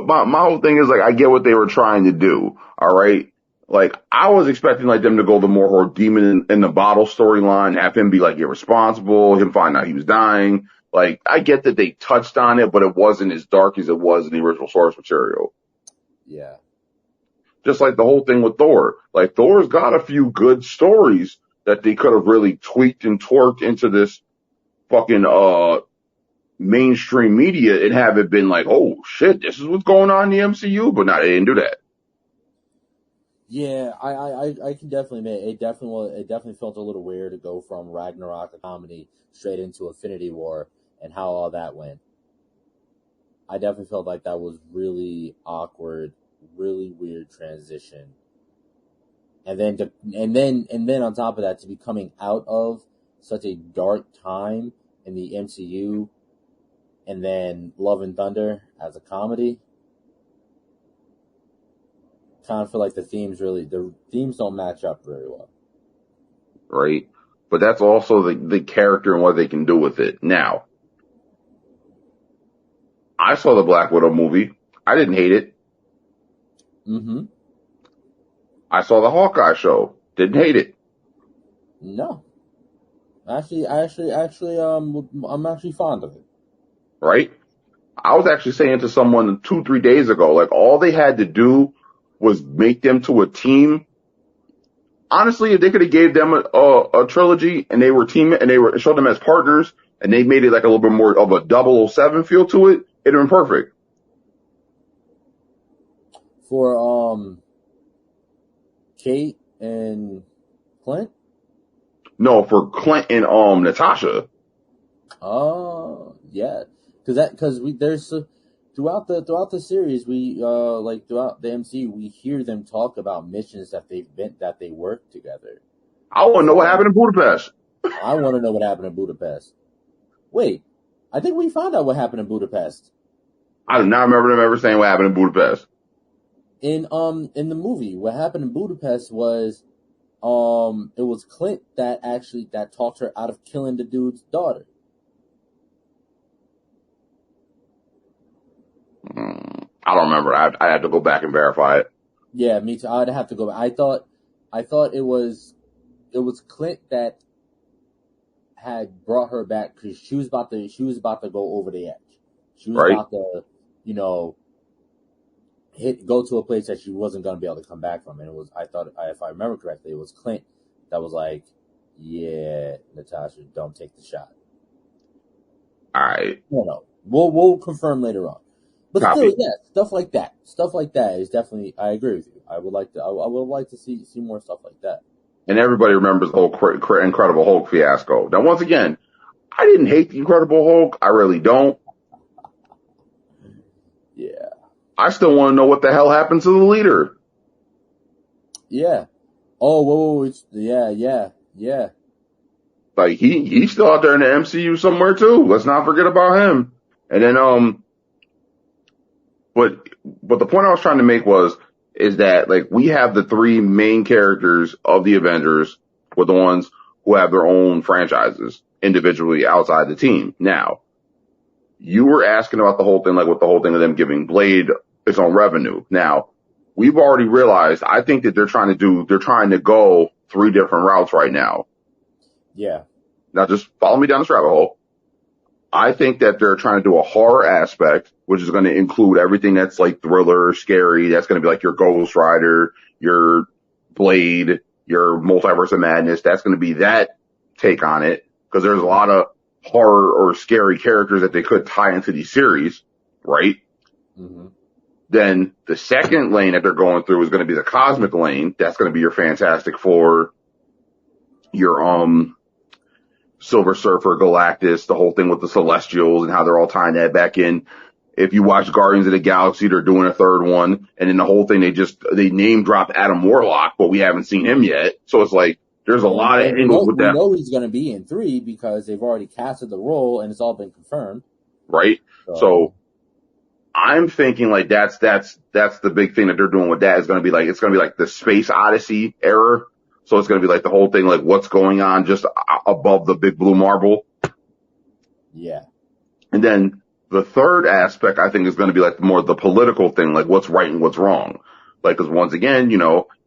my whole thing is I get what they were trying to do. All right. Like, I was expecting them to go the more demon in the bottle storyline, have him be irresponsible, him find out he was dying. I get that they touched on it, but it wasn't as dark as it was in the original source material. Yeah. Just like the whole thing with Thor. Thor's got a few good stories that they could have really tweaked and twerked into this fucking, mainstream media and have it been oh shit, this is what's going on in the MCU, but no, they didn't do that. Yeah, I can definitely admit it definitely felt a little weird to go from Ragnarok, a comedy, straight into Infinity War and how all that went. I definitely felt like that was really awkward, really weird transition. And then on top of that, to be coming out of such a dark time in the MCU and then Love and Thunder as a comedy. Kind of feel like the themes don't match up very well. Right. But that's also the character and what they can do with it. Now, I saw the Black Widow movie. I didn't hate it. Mm-hmm. I saw the Hawkeye show. Didn't hate it. No. Actually, I'm actually fond of it. Right? I was actually saying to someone 2-3 days ago, all they had to do was make them to a team. Honestly, if they could have gave them a trilogy and they were showed them as partners and they made it a little bit more of a 007 feel to it, it'd have been perfect. For Kate and Clint? No, for Clint and Natasha. Oh, yeah. Because there's throughout the series, we like throughout the MCU, we hear them talk about missions that they worked together. I want to know what happened in Budapest. I want to know what happened in Budapest. Wait, I think we found out what happened in Budapest. I do not remember them ever saying what happened in Budapest. In the movie, what happened in Budapest was it was Clint that talked her out of killing the dude's daughter. I don't remember. I had to go back and verify it. Yeah, me too. I'd have to go back. I thought it was Clint that had brought her back because she was about to go over the edge. She was Right. about to, go to a place that she wasn't going to be able to come back from. And it was, if I remember correctly, it was Clint that was like, yeah, Natasha, don't take the shot. All right. No. We'll confirm later on. But Copy. still, yeah, stuff like that is definitely, I agree with you. I would like to see more stuff like that. And everybody remembers the whole Incredible Hulk fiasco. Now, once again, I didn't hate the Incredible Hulk. I really don't. Yeah. I still want to know what the hell happened to the leader. Yeah. Oh, whoa. Yeah. Like, he's still out there in the MCU somewhere, too. Let's not forget about him. And then, but the point I was trying to make is that, like, we have the three main characters of the Avengers were the ones who have their own franchises individually outside the team. Now, you were asking about the whole thing, like with the whole thing of them giving Blade its own revenue. Now, we've already realized, I think that they're trying to go 3 different routes right now. Yeah. Now, just follow me down this rabbit hole. I think that they're trying to do a horror aspect, which is going to include everything that's like thriller, scary. That's going to be like your Ghost Rider, your Blade, your Multiverse of Madness. That's going to be that take on it, because there's a lot of horror or scary characters that they could tie into these series, right? Mm-hmm. Then the second lane that they're going through is going to be the cosmic lane. That's going to be your Fantastic Four, your Silver Surfer, Galactus, the whole thing with the Celestials and how they're all tying that back in. If you watch Guardians of the Galaxy, they're doing a third one, and in the whole thing they name dropped Adam Warlock, but we haven't seen him yet. So it's like there's a lot of angles with that. We know he's going to be in 3 because they've already casted the role and it's all been confirmed. Right. So I'm thinking like that's the big thing that they're doing with that is going to be like, it's going to be like the Space Odyssey era. So it's going to be like the whole thing, like what's going on just above the big blue marble. Yeah. And then the third aspect, I think, is going to be like more the political thing, like what's right and what's wrong. Like, cause once again,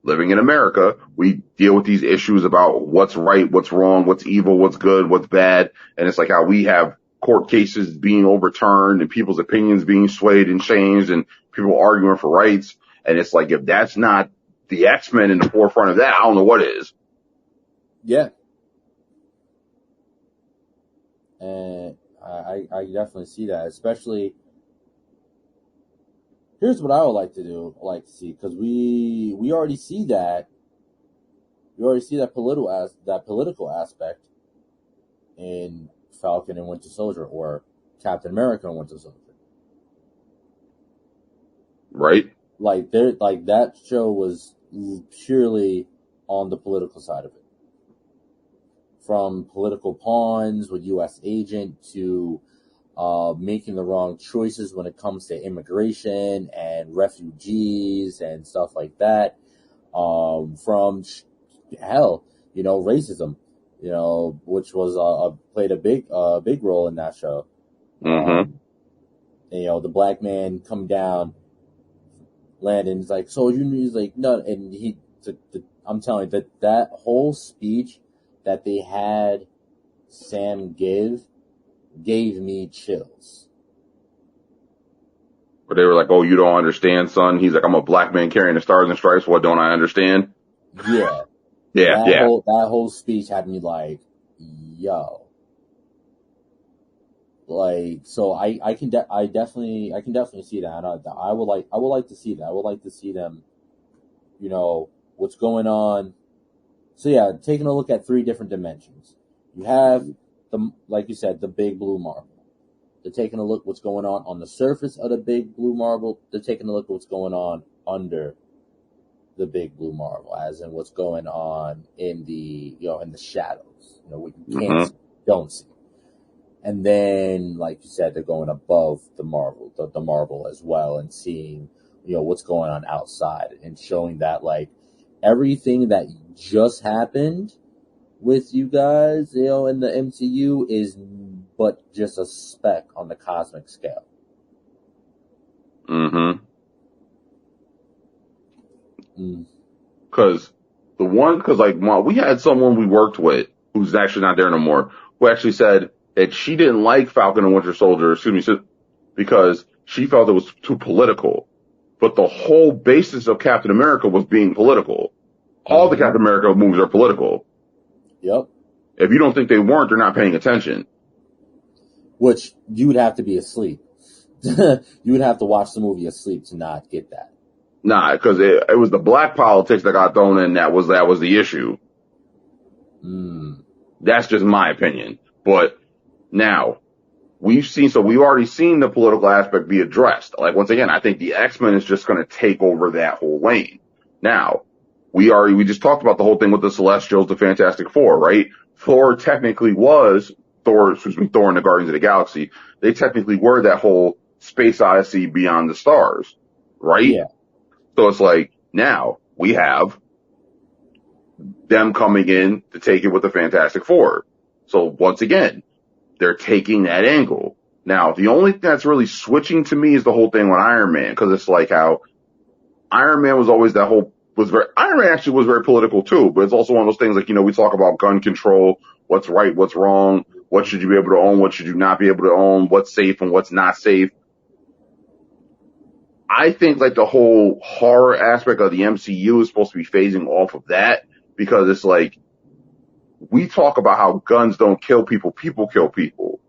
living in America, we deal with these issues about what's right, what's wrong, what's evil, what's good, what's bad. And it's like how we have court cases being overturned and people's opinions being swayed and changed and people arguing for rights. And it's like, if that's not the X-Men in the forefront of that, I don't know what is. Yeah. And I definitely see that, especially. Here's what I would like to see, because we already see that. We already see that political aspect in Falcon and Winter Soldier, or Captain America and Winter Soldier. Right. Like that show was purely on the political side of it. From political pawns with U.S. Agent to making the wrong choices when it comes to immigration and refugees and stuff like that. From racism, which was played a big role in that show. Mm-hmm. And, the black man come down, land, and he's like, so he's like, no, and I'm telling you that whole speech that they had Sam gave me chills. But they were like, oh, you don't understand, son. He's like, I'm a black man carrying the stars and stripes. What don't I understand? Yeah. That whole speech had me like, yo. Like, so I can definitely see that. And I would like to see that. I would like to see them what's going on. So yeah, taking a look at 3 different dimensions. You have like you said, the big blue marble. They're taking a look what's going on the surface of the big blue marble. They're taking a look at what's going on under the big blue marble, as in what's going on in the in the shadows. What you can't see, don't see. And then, like you said, they're going above the marble, the marble as well, and seeing what's going on outside, and showing that like everything that just happened with you guys, in the MCU is but just a speck on the cosmic scale. Because we had someone we worked with who's actually not there no more, who actually said that she didn't like Falcon and Winter Soldier, because she felt it was too political. But the whole basis of Captain America was being political. All the Captain America movies are political. Yep. If you don't think they weren't, they're not paying attention. Which you would have to be asleep. You would have to watch the movie asleep to not get that. Nah, because it was the black politics that got thrown in that was the issue. That's just my opinion. But now, we've already seen the political aspect be addressed. Like, once again, I think the X-Men is just going to take over that whole lane. Now, we just talked about the whole thing with the Celestials, the Fantastic Four, right? Thor technically was Thor and the Guardians of the Galaxy. They technically were that whole space odyssey beyond the stars, right? Yeah. So it's like, now we have them coming in to take it with the Fantastic Four. So once again, they're taking that angle. Now, the only thing that's really switching to me is the whole thing with Iron Man, because it's like how Iron Man was always Iron Man actually was very political too, but it's also one of those things like, we talk about gun control, what's right, what's wrong, what should you be able to own, what should you not be able to own, what's safe and what's not safe. I think like the whole horror aspect of the MCU is supposed to be phasing off of that, because it's like, we talk about how guns don't kill people, people kill people.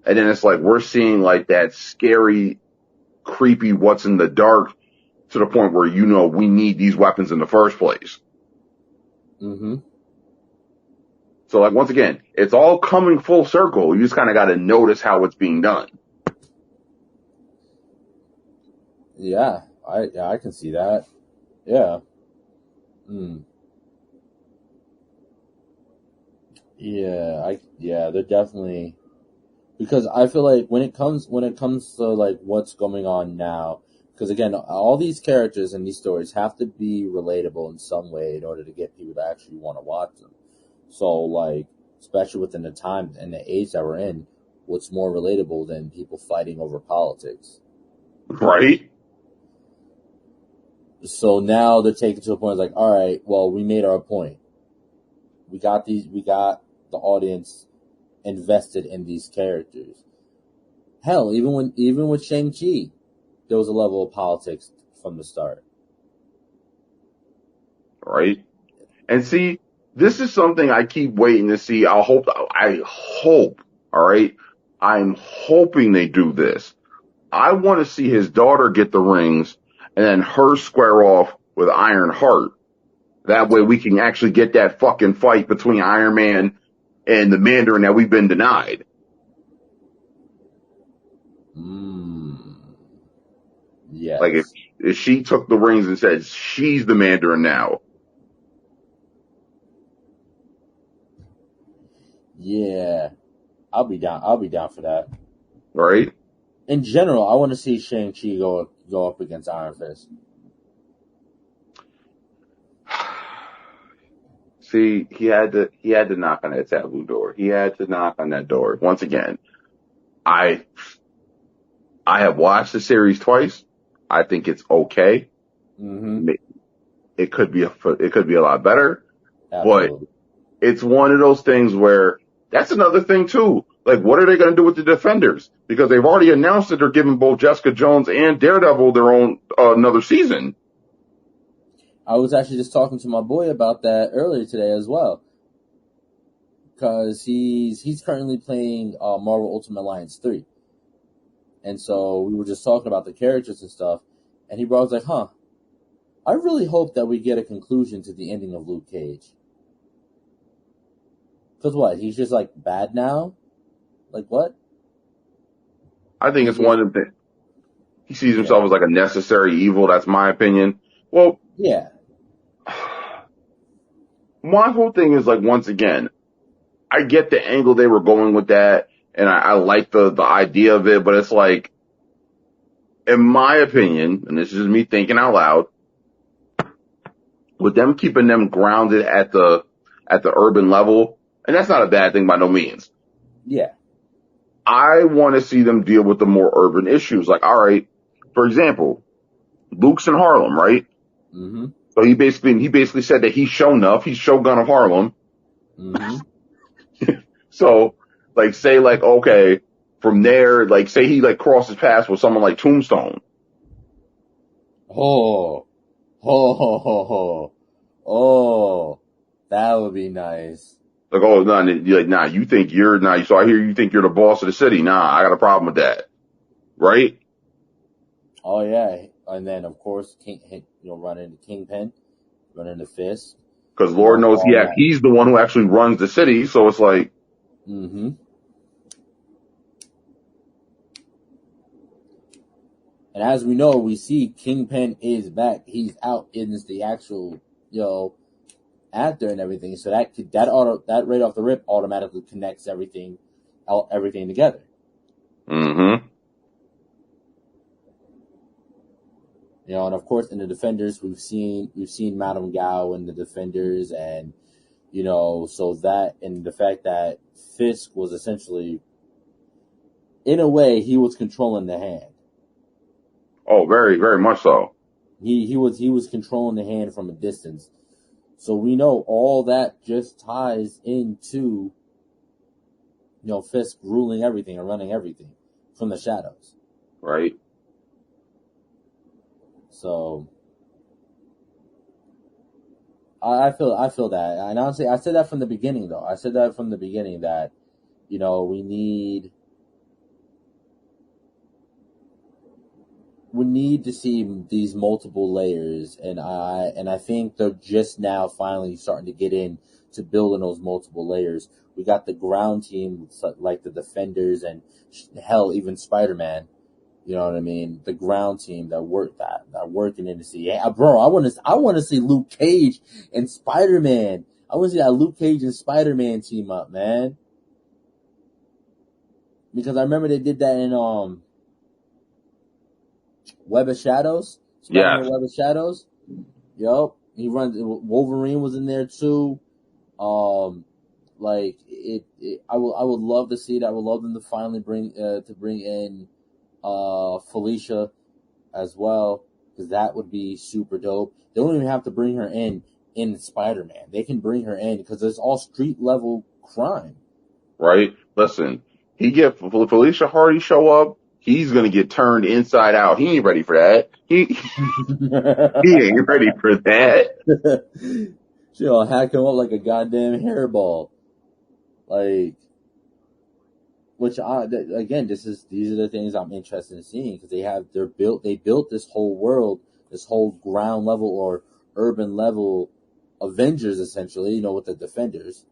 And then it's like, we're seeing like that scary, creepy what's in the dark to the point where, we need these weapons in the first place. So like, once again, it's all coming full circle. You just kind of got to notice how it's being done. Yeah, I can see that. Yeah. Yeah, they're definitely, because I feel like when it comes to like what's going on now, because again, all these characters and these stories have to be relatable in some way in order to get people to actually want to watch them. So like, especially within the time and the age that we're in, what's more relatable than people fighting over politics? Right. So now they're taken to a point like, all right, well, we made our point. We got the audience invested in these characters. Hell, even with Shang-Chi, there was a level of politics from the start. Right. And see, this is something I keep waiting to see. I hope, all right, I'm hoping they do this. I want to see his daughter get the rings and then her square off with Ironheart. That way we can actually get that fucking fight between Iron Man and the Mandarin that we've been denied. Yes. Like if she took the rings and said she's the Mandarin now. Yeah. I'll be down for that. Right? In general, I want to see Shang-Chi go up against Iron Fist. See, he had to knock on that taboo door. He had to knock on that door. Once again, I have watched the series twice. I think it's okay. It could be a lot better. Absolutely. But it's one of those things where that's another thing too. Like, what are they going to do with the Defenders? Because they've already announced that they're giving both Jessica Jones and Daredevil their own another season. I was actually just talking to my boy about that earlier today as well, because he's currently playing Marvel Ultimate Alliance 3, and so we were just talking about the characters and stuff, and he brought us like, I really hope that we get a conclusion to the ending of Luke Cage. Because what? He's just like bad now? Like what? I think it's one of the things. He sees Yeah. himself as like a necessary evil. That's my opinion. Well, Yeah. my whole thing is like, once again, I get the angle they were going with that, and I like the idea of it, but it's like, in my opinion, and this is me thinking out loud, with them keeping them grounded at the urban level, and that's not a bad thing by no means. Yeah. I want to see them deal with the more urban issues. Like, all right, for example, Luke's in Harlem, right? Mm-hmm. So he basically said that he's Sho'nuff, he's Shogun of Harlem. Mm-hmm. So, like, say, like, okay, from there, like, say he, like, crosses paths with someone like Tombstone. Oh, oh, that would be nice. Like, oh, no, you're like, nah, you think you're, nah, so I hear you think you're the boss of the city. Nah, I got a problem with that. Right? Oh, yeah. And then, of course, run into Kingpin, run into Fist. Because Lord knows he's the one who actually runs the city, so it's like. Mm-hmm. And as we know, we see Kingpin is back. He's out in the actual, actor and everything. So that right off the rip automatically connects everything together. Mm-hmm. And of course in the Defenders we've seen Madame Gao in the Defenders, and so that, and the fact that Fisk was essentially, in a way, he was controlling the hand. Oh, very, very much so. He was controlling the hand from a distance. So we know all that just ties into Fisk ruling everything and running everything from the shadows. Right. So I feel that, and honestly, I said that from the beginning. Though I said that from the beginning that we need to see these multiple layers, and I think they're just now finally starting to get in to building those multiple layers. We got the ground team like the Defenders and hell, even Spider-Man. You know what I mean? The ground team that working in the sea. Yeah, bro, I want to see Luke Cage and Spider-Man. I want to see that Luke Cage and Spider-Man team up, man. Because I remember they did that in Web of Shadows. Spider-Man Web of Shadows. Yup. Wolverine was in there too. I would love to see that. I would love them to finally bring in Felicia as well, because that would be super dope. They don't even have to bring her in Spider-Man. They can bring her in because it's all street level crime. Right? Listen, Felicia Hardy show up, he's gonna get turned inside out. He ain't ready for that. He ain't ready for that. She'll hack him up like a goddamn hairball. Like, which again, these are the things I'm interested in seeing, because they built this whole world, this whole ground level or urban level Avengers, essentially, with the Defenders.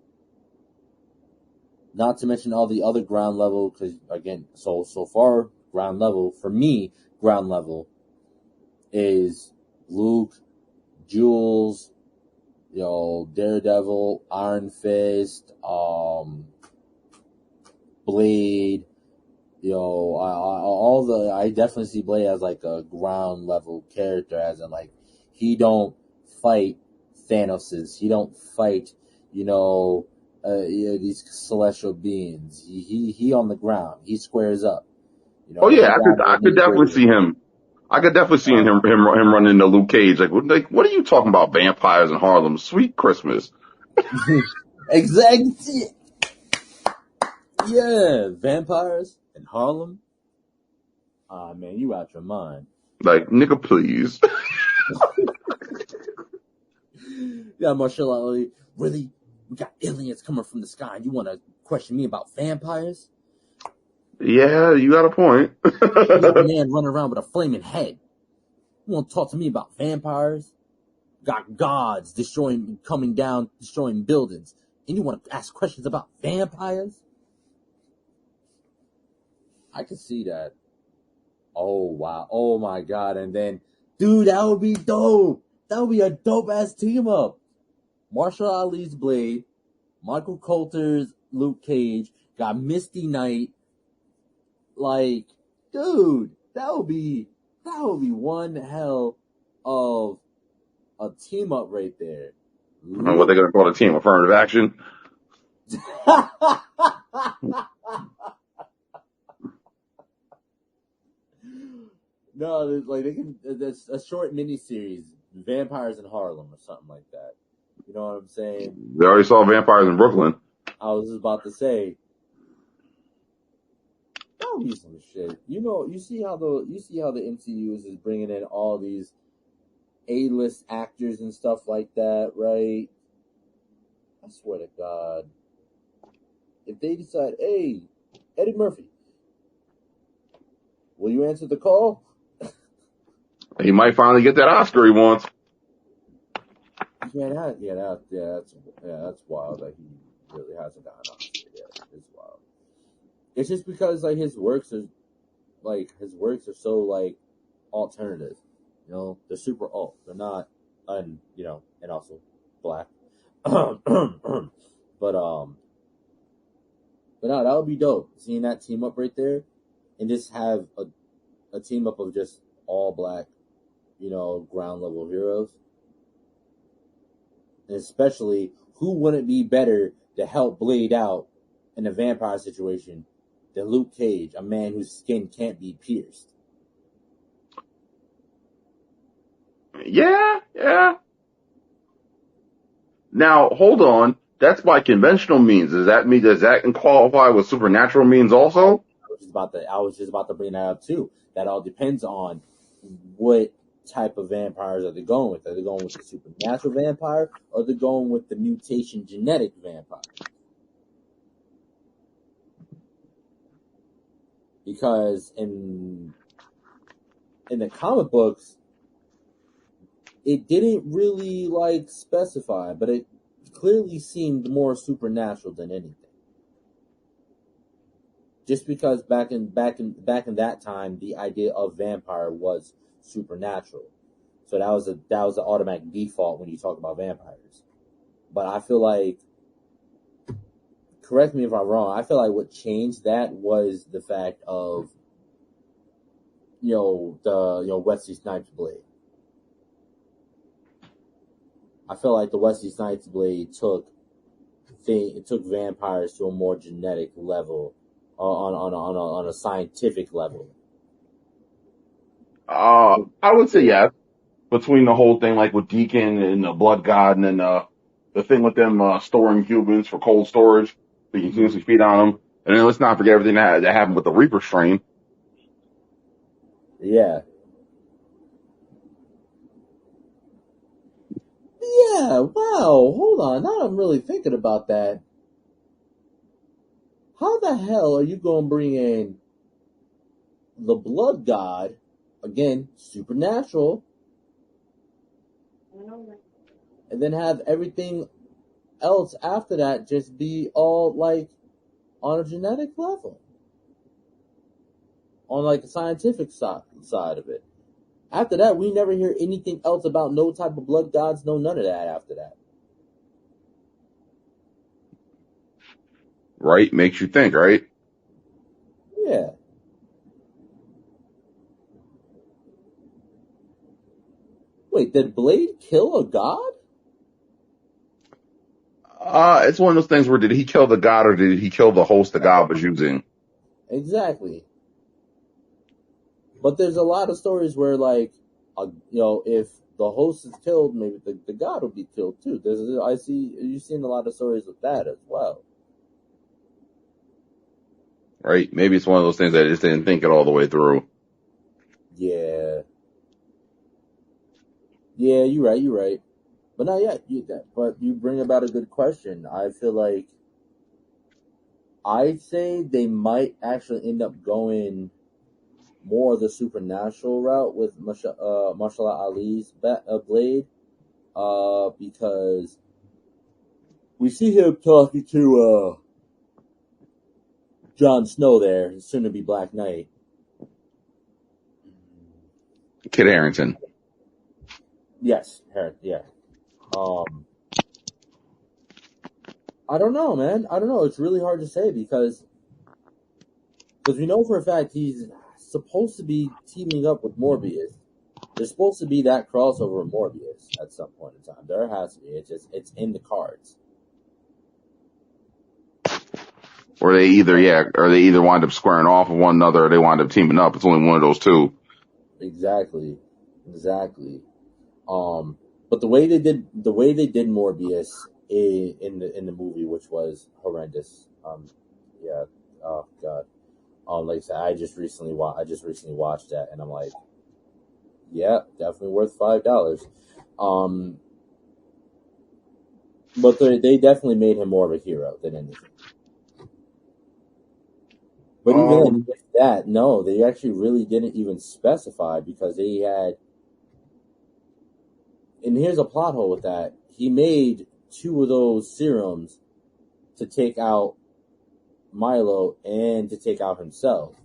Not to mention all the other ground level, because again, so far ground level for me, ground level is Luke, Jules, Daredevil, Iron Fist, Blade, I definitely see Blade as like a ground level character, as in like he don't fight Thanoses, he don't fight these celestial beings. He on the ground, he squares up. Oh yeah, I could definitely see him. I could definitely see him running into Luke Cage. Like, what are you talking about? Vampires in Harlem? Sweet Christmas. Exactly. Yeah, vampires in Harlem. Ah, man, you out your mind. Like, nigga, please. Yeah, Marshall Ali, really? We got aliens coming from the sky, and you want to question me about vampires? Yeah, you got a point. You got a man running around with a flaming head. You want to talk to me about vampires? got gods coming down, destroying buildings, and you want to ask questions about vampires? I can see that. Oh, wow. Oh, my God. And then, dude, that would be dope. That would be a dope-ass team-up. Marshall Ali's Blade, Michael Coulter's Luke Cage, got Misty Knight. Like, dude, that would be one hell of a team-up right there. What they're going to call a team? Affirmative action? No, there's a short miniseries, Vampires in Harlem or something like that. You know what I'm saying? They already saw Vampires in Brooklyn. I was just about to say, that would be some shit. You see how the MCU is bringing in all these A-list actors and stuff like that, right? I swear to God, if they decide, hey, Eddie Murphy, will you answer the call? He might finally get that Oscar he wants. That's wild that he really hasn't gotten an Oscar yet. It's wild. It's just because like his works are so like alternative. You know, they're super alt. They're not and also black. But no, that would be dope. Seeing that team up right there, and just have a team up of just all black, ground level heroes. And especially, who wouldn't be better to help Blade out in a vampire situation than Luke Cage, a man whose skin can't be pierced? Yeah. Now, hold on. That's by conventional means. Does that qualify with supernatural means also? I was just about to bring that up too. That all depends on what type of vampires are they going with. Are they going with the supernatural vampire, or are they going with the mutation genetic vampire? Because in the comic books, it didn't really like specify, but it clearly seemed more supernatural than anything. Just because back in that time, the idea of vampire was supernatural, so that was the automatic default when you talk about vampires. But I feel like, correct me if I'm wrong, I feel like what changed that was the fact of Wesley Snipes' Blade. I feel like the Wesley Snipes Blade took vampires to a more genetic level, on a scientific level. I would say yes. Between the whole thing, like with Deacon and the Blood God, and then the thing with them storing humans for cold storage, so you can continuously feed on them. And then let's not forget everything that happened with the Reaper strain. Yeah. Yeah, wow, hold on. Now I'm really thinking about that. How the hell are you going to bring in the Blood God, again, supernatural, and then have everything else after that just be all, like, on a genetic level? On, like, the scientific side of it. After that, we never hear anything else about no type of blood gods, no none of that after that. Right? Makes you think, right? Yeah. Wait, did Blade kill a god? It's one of those things where did he kill the god or did he kill the host the god was using? Exactly. But there's a lot of stories where, like, if the host is killed, maybe the god will be killed too. You've seen a lot of stories with that as well. Right? Maybe it's one of those things that I just didn't think it all the way through. Yeah. Yeah, you're right. But not yet. But you bring about a good question. I feel like I'd say they might actually end up going more the supernatural route with Marshall Ali's Blade, because we see him talking to Jon Snow there, soon to be Black Knight. Kit Harington. Yes, yeah. I don't know, man. I don't know. It's really hard to say because we know for a fact he's supposed to be teaming up with Morbius. There's supposed to be that crossover with Morbius at some point in time. There has to be. It's in the cards. Or they either wind up squaring off with one another or they wind up teaming up. It's only one of those two. Exactly. But the way they did Morbius in the movie, which was horrendous. Yeah. Oh God. Like I said, I just recently watched that, and I'm like, yeah, definitely worth $5. But they definitely made him more of a hero than anything. But even with that, no, they actually really didn't even specify because they had. And here's a plot hole with that. He made 2 of those serums to take out Milo and to take out himself.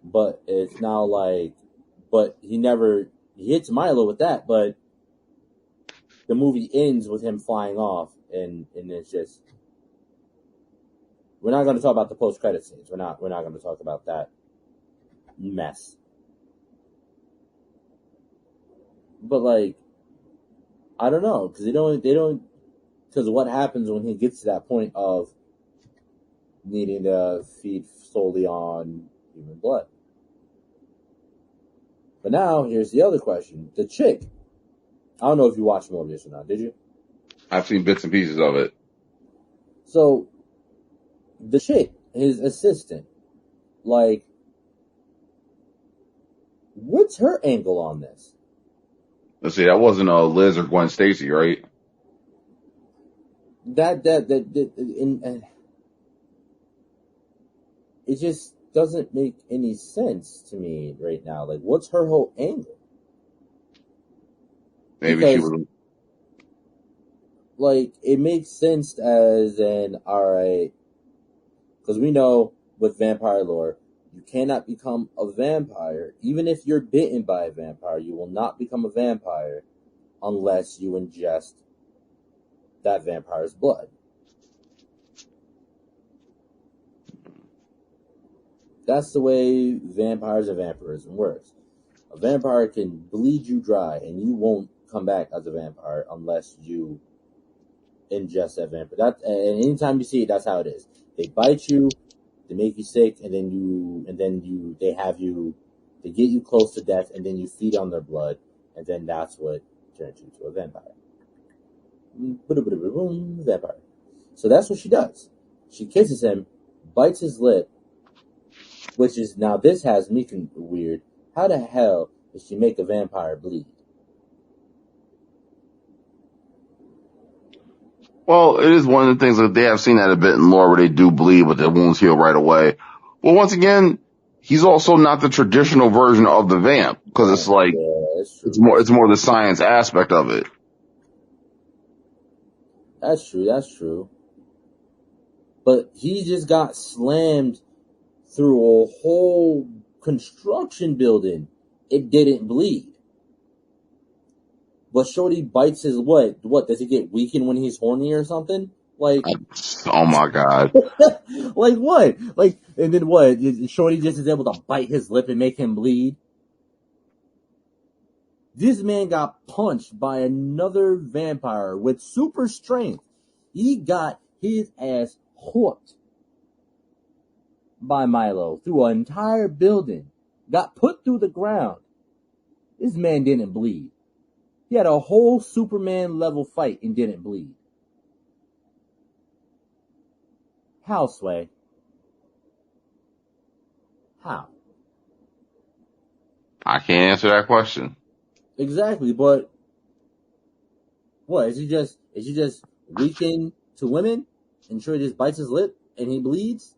But it's now like, but he hits Milo with that, but the movie ends with him flying off, and it's just, we're not going to talk about the post-credit scenes. We're not going to talk about that mess. But like, I don't know, because they don't, because what happens when he gets to that point of needing to feed solely on human blood? But now, here's the other question. The chick, I don't know if you watched Morbius or not, did you? I've seen bits and pieces of it. So, the chick, his assistant, like, what's her angle on this? Let's see, that wasn't Liz or Gwen Stacy, right? It just doesn't make any sense to me right now. Like, what's her whole angle? Maybe she was. Like, it makes sense as an, alright, because we know with vampire lore, you cannot become a vampire. Even if you're bitten by a vampire, you will not become a vampire unless you ingest that vampire's blood. That's the way vampires and vampirism works. A vampire can bleed you dry, and you won't come back as a vampire unless you ingest that vampire. And anytime you see it, that's how it is. They bite you, they make you sick, and then they get you close to death, and then you feed on their blood, and then that's what turns you to a vampire. Vampire. So that's what she does. She kisses him, bites his lip, which is, now this has me weird. How the hell does she make a vampire bleed? Well, it is one of the things that they have seen that a bit in lore where they do bleed, but their wounds heal right away. Well, once again, he's also not the traditional version of the vamp, because it's like, it's more the science aspect of it. That's true. But he just got slammed through a whole construction building. It didn't bleed. But Shorty bites his what? Does he get weakened when he's horny or something? Like, oh my God. Like what? Like, and then what? Shorty just is able to bite his lip and make him bleed? This man got punched by another vampire with super strength. He got his ass hooked by Milo through an entire building. Got put through the ground. This man didn't bleed. He had a whole Superman level fight and didn't bleed. How, Sway? How? I can't answer that question. Exactly, but what, is he just weakened to women and sure he just bites his lip and he bleeds?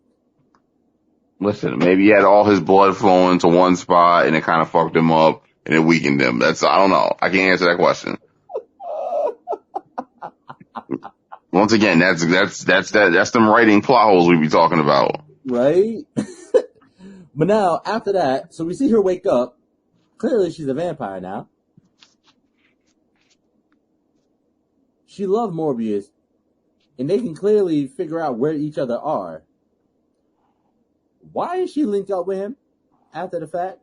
Listen, maybe he had all his blood flowing to one spot and it kind of fucked him up, and it weakened them. I don't know. I can't answer that question. Once again, that's them writing plot holes we be talking about. Right? But now, after that, so we see her wake up. Clearly, she's a vampire now. She loved Morbius, and they can clearly figure out where each other are. Why is she linked up with him after the fact?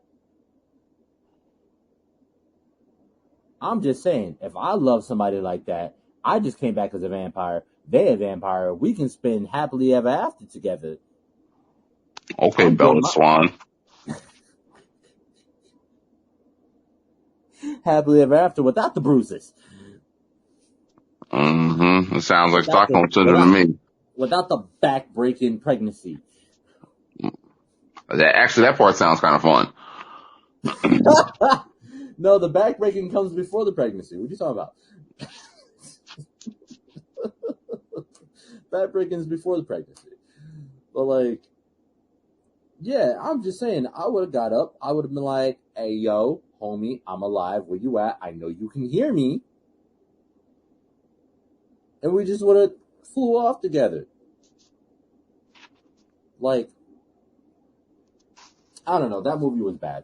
I'm just saying, if I love somebody like that, I just came back as a vampire, they a vampire, we can spend happily ever after together. Okay, Bella Swan. Happily ever after without the bruises. It sounds like Stockholm Syndrome to me. Without the back-breaking pregnancy. Actually, that part sounds kind of fun. No, the back-breaking comes before the pregnancy. What are you talking about? Back-breaking is before the pregnancy. But, like, yeah, I'm just saying, I would have got up. I would have been like, hey, yo, homie, I'm alive. Where you at? I know you can hear me. And we just would have flew off together. Like, I don't know. That movie was bad.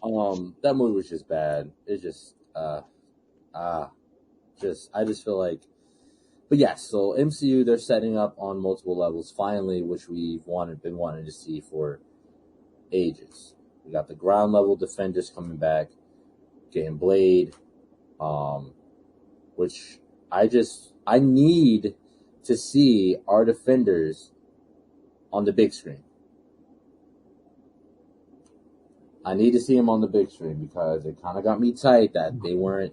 That movie was just bad. It's just, I just feel like, but yes, so MCU, they're setting up on multiple levels, finally, which we've been wanting to see for ages. We got the ground level defenders coming back, getting Blade, which I need to see our defenders on the big screen. I need to see them on the big screen because it kind of got me tight that they weren't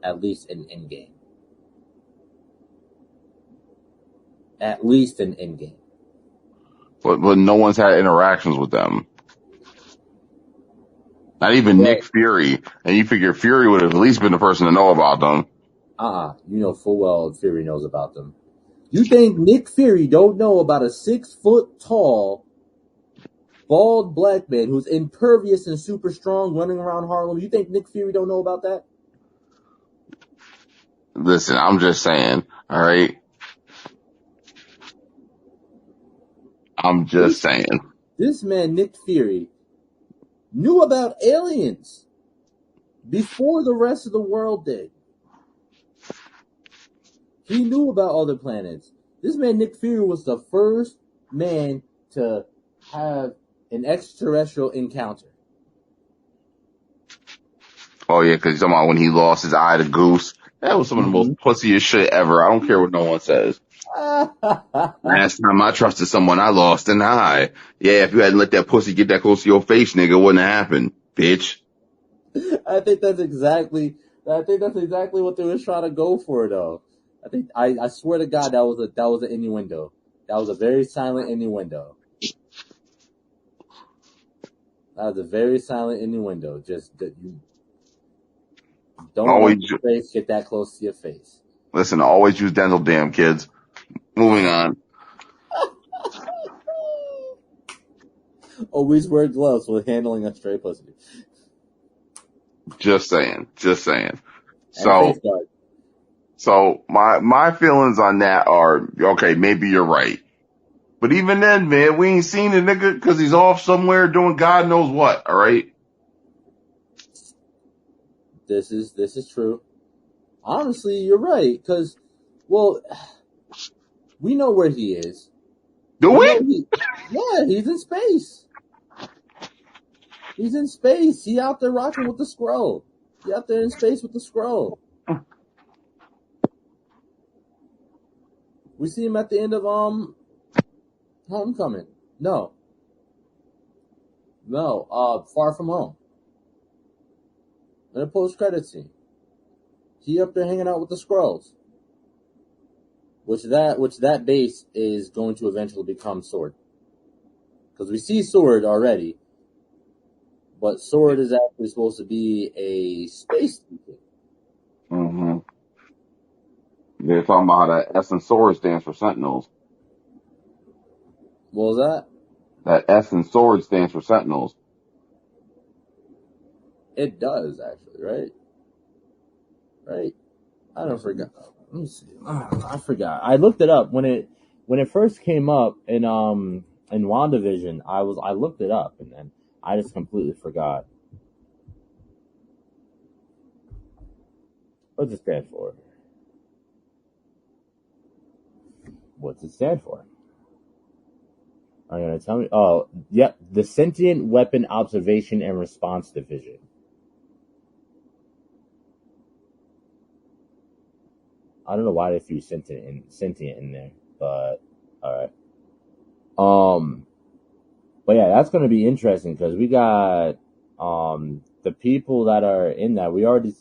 at least in Endgame. At least in Endgame. But no one's had interactions with them. Not even Nick Fury. And you figure Fury would have at least been the person to know about them. You know full well Fury knows about them. You think Nick Fury don't know about a 6-foot tall, bald black man who's impervious and super strong running around Harlem? You think Nick Fury don't know about that? Listen, I'm just saying, all right? I'm just saying. This man, Nick Fury, knew about aliens before the rest of the world did. He knew about other planets. This man, Nick Fury, was the first man to have an extraterrestrial encounter. Oh, yeah, because you're talking about when he lost his eye to Goose. That was some of the most pussiest shit ever. I don't care what no one says. Last time I trusted someone, I lost an eye. Yeah, if you hadn't let that pussy get that close to your face, nigga, it wouldn't have happened, bitch. I think that's exactly what they were trying to go for, though. I swear to God, that was an innuendo. That was a very silent innuendo. Just that you don't always let your face get that close to your face. Listen, always use dental dam, kids. Moving on. Always wear gloves when handling a stray pussy. Just saying. So my feelings on that are, okay, maybe you're right. But even then, man, we ain't seen the nigga because he's off somewhere doing God knows what, all right? This is true. Honestly, you're right, because, well, we know where he is. Do we? Yeah, he's in space. He's in space. He out there rocking with the Skrull. He out there in space with the Skrull. We see him at the end of Homecoming. No, Far From Home. In a post-credit scene. He up there hanging out with the Skrulls. Which that base is going to eventually become Sword. Because we see Sword already. But Sword is actually supposed to be a space station. Mm-hmm. They're talking about how that S and Sword stands for Sentinels. What was that? That S and Sword stands for Sentinels. It does actually, right? Right? I don't forget. Let me see. I forgot. I looked it up when it first came up in WandaVision. I looked it up and then I just completely forgot. What's it stand for? What's it stand for? Are you gonna tell me? Oh, yep, the Sentient Weapon Observation and Response Division. I don't know why they threw sentient in there, but all right. But yeah, that's gonna be interesting because we got the people that are in that. We already,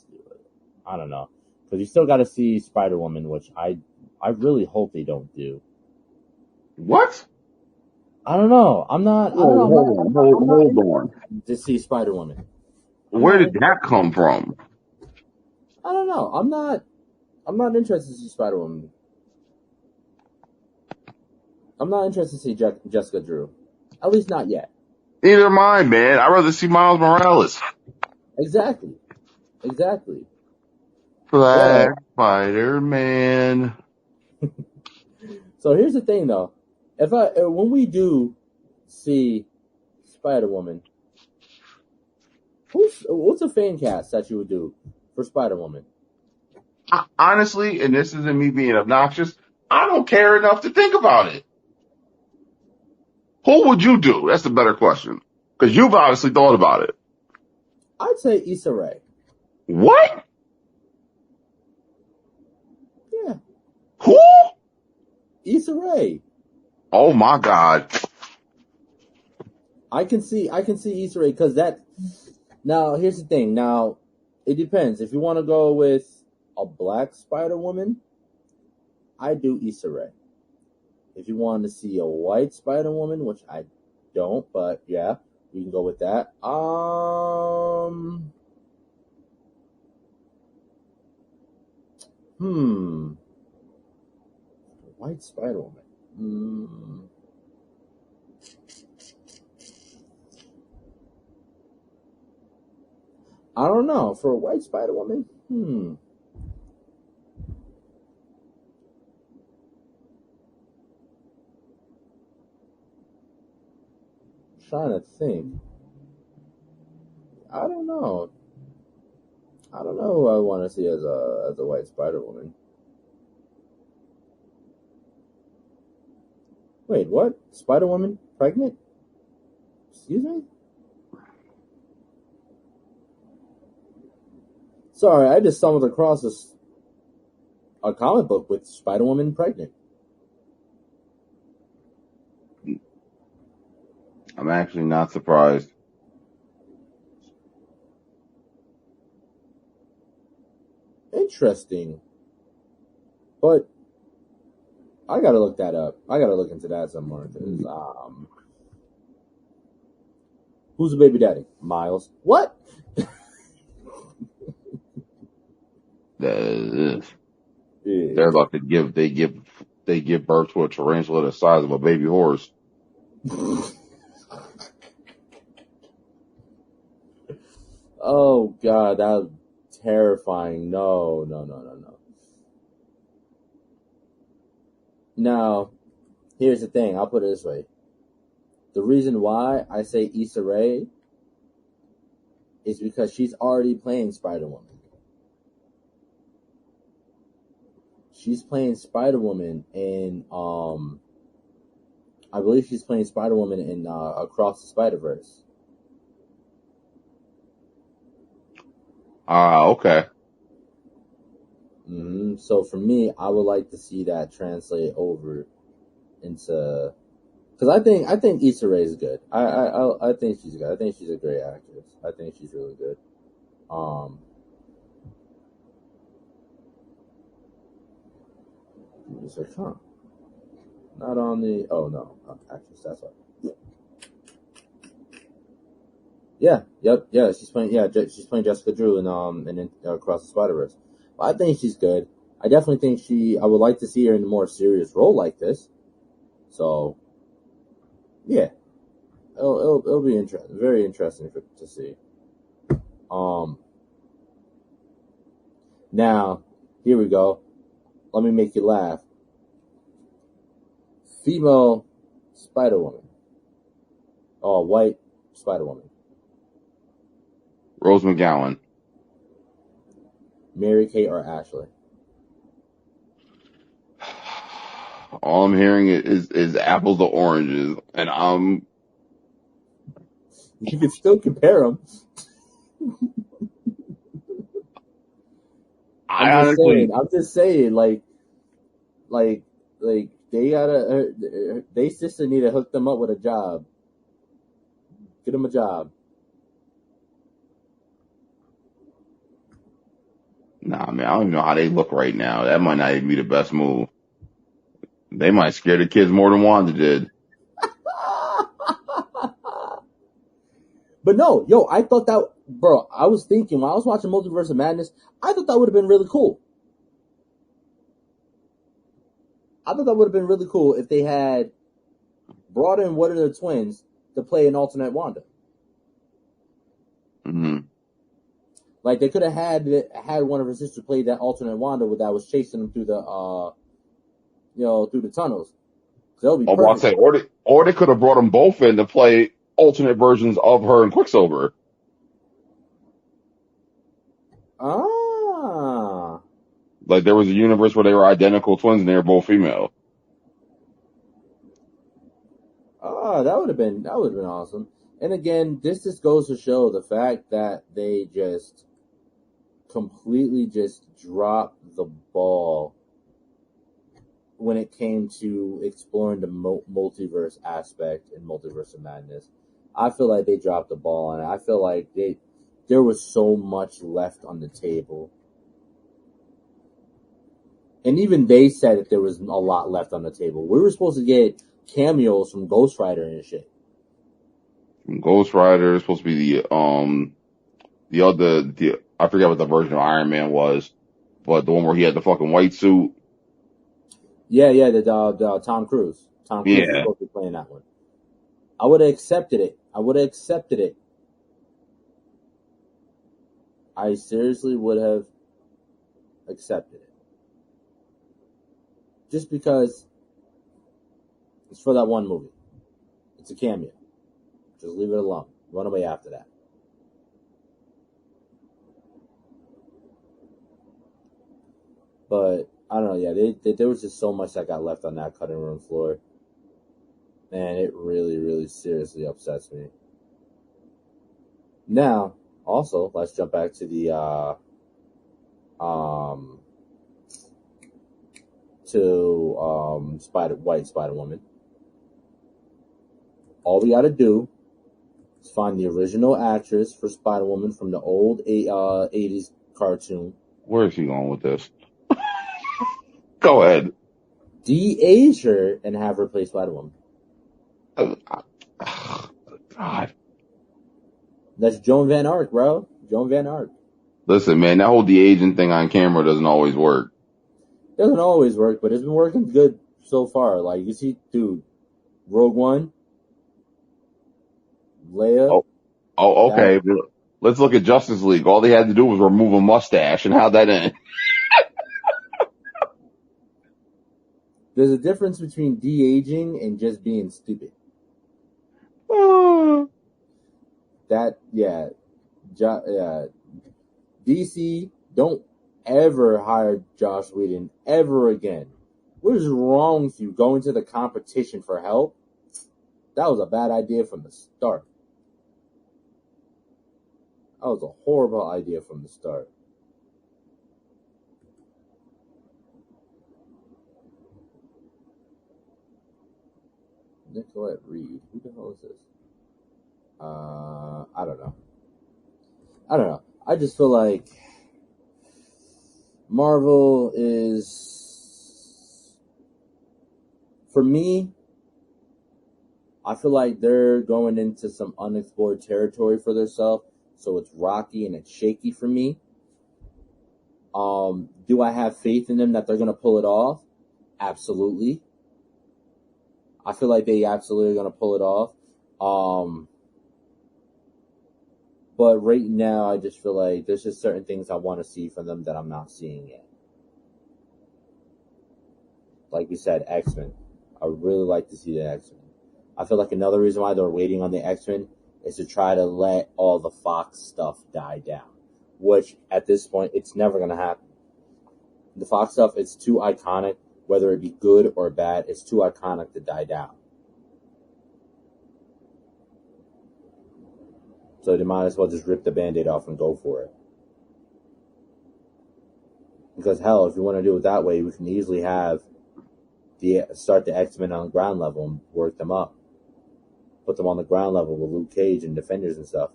I don't know, because you still got to see Spider-Woman, which I really hope they don't do. What? I don't know. I'm not. I don't know. Hold on. To see Spider-Woman. Where did that come from? I don't know. I'm not interested to see Spider-Woman. I'm not interested to see Jessica Drew. At least not yet. Neither am I, man. I'd rather see Miles Morales. Exactly. Black Spider-Man. So here's the thing, though. When we do see Spider-Woman, what's a fan cast that you would do for Spider-Woman? Honestly, and this isn't me being obnoxious, I don't care enough to think about it. Who would you do? That's the better question. Because you've obviously thought about it. I'd say Issa Rae. What? Yeah. Who? Issa Rae. Oh my God. I can see Issa Rae because that. Now here's the thing. Now it depends. If you want to go with a black Spider-Woman, I do Issa Rae. If you want to see a white Spider-Woman, which I don't, but yeah, we can go with that. White Spider-Woman. I don't know. For a white Spider-Woman, trying to think. I don't know. Who I want to see as a white Spider-Woman. Wait, what? Spider-Woman pregnant? Excuse me? Sorry, I just stumbled across a comic book with Spider-Woman pregnant. I'm actually not surprised. Interesting. But I gotta look that up. I gotta look into that some more. Who's the baby daddy? Miles. What? They're about to give birth to a tarantula the size of a baby horse. Oh God, that's terrifying. No. Now, here's the thing. I'll put it this way. The reason why I say Issa Rae is because she's already playing Spider-Woman. She's playing Spider-Woman in, I believe she's playing Spider-Woman in Across the Spider-Verse. Okay. So for me, I would like to see that translate over into, because I think Issa Rae is good. I think she's good. I think she's a great actress. I think she's really good. It's like, huh? Not on the. Oh no, actress. That's right. Yeah. Yep. Yeah. She's playing. Yeah. She's playing Jessica Drew in Across the Spider-Verse. Well, I think she's good. I definitely think I would like to see her in a more serious role like this. So, yeah, it'll be interesting. Very interesting to see. Now, here we go. Let me make you laugh. Female Spider-Woman. Oh, white Spider-Woman. Rose McGowan. Mary Kate or Ashley? All I'm hearing is apples to oranges, and You can still compare them. I honestly, I'm just saying, like they sister need to hook them up with a job. Get them a job. nah, man, I don't even know how they look right now. That might not even be the best move. They might scare the kids more than Wanda did. But no, yo, I thought that, bro, I was thinking while I was watching Multiverse of Madness, I thought that would have been really cool. I thought that would have been really cool if they had brought in one of the twins to play an alternate Wanda. Mm-hmm. Like they could have had one of her sisters play that alternate Wanda that was chasing them through the through the tunnels. So that would be Oh, I'll perfect. say, or they could have brought them both in to play alternate versions of her and Quicksilver. Ah. Like there was a universe where they were identical twins and they were both female. Oh, that would have been awesome. And again, this just goes to show the fact that they just completely just dropped the ball when it came to exploring the multiverse aspect in Multiverse of Madness. I feel like they dropped the ball, and I feel like there was so much left on the table. And even they said that there was a lot left on the table. We were supposed to get cameos from Ghost Rider and shit. Ghost Rider is supposed to be the I forget what the version of Iron Man was, but the one where he had the fucking white suit. Yeah, the Tom Cruise. Tom Cruise was Yeah. supposed to be playing that one. I would have accepted it. I seriously would have accepted it. Just because it's for that one movie. It's a cameo. Just leave it alone. Run away after that. But I don't know. Yeah, there was just so much that got left on that cutting room floor, and it really, really seriously upsets me. Now, also, let's jump back to the White Spider-Woman. All we gotta do is find the original actress for Spider-Woman from the old 80s cartoon. Where is he going with this? Go ahead. De-age her and have her play Spider-Woman. God. That's Joan Van Ark, bro. Joan Van Ark. Listen, man, that whole de-aging thing on camera doesn't always work. Doesn't always work, but it's been working good so far. Like, you see, dude, Rogue One, Leia. Oh, okay. Let's look at Justice League. All they had to do was remove a mustache, and how'd that end? There's a difference between de-aging and just being stupid. DC, don't ever hire Joss Whedon ever again. What is wrong with you going to the competition for help? That was a bad idea from the start. That was a horrible idea from the start. Nicolette Reed. Who the hell is this? I don't know. I just feel like Marvel is, for me, I feel like they're going into some unexplored territory for themselves, so it's rocky and it's shaky for me. Do I have faith in them that they're going to pull it off? Absolutely. I feel like they absolutely are going to pull it off. But right now, I just feel like there's just certain things I want to see from them that I'm not seeing yet. Like we said, X-Men. I would really like to see the X-Men. I feel like another reason why they're waiting on the X-Men is to try to let all the Fox stuff die down. Which, at this point, it's never going to happen. The Fox stuff, it's too iconic. Whether it be good or bad, it's too iconic to die down. So they might as well just rip the Band-Aid off and go for it. Because hell, if you want to do it that way, we can easily start the X-Men on ground level and work them up. Put them on the ground level with Luke Cage and Defenders and stuff.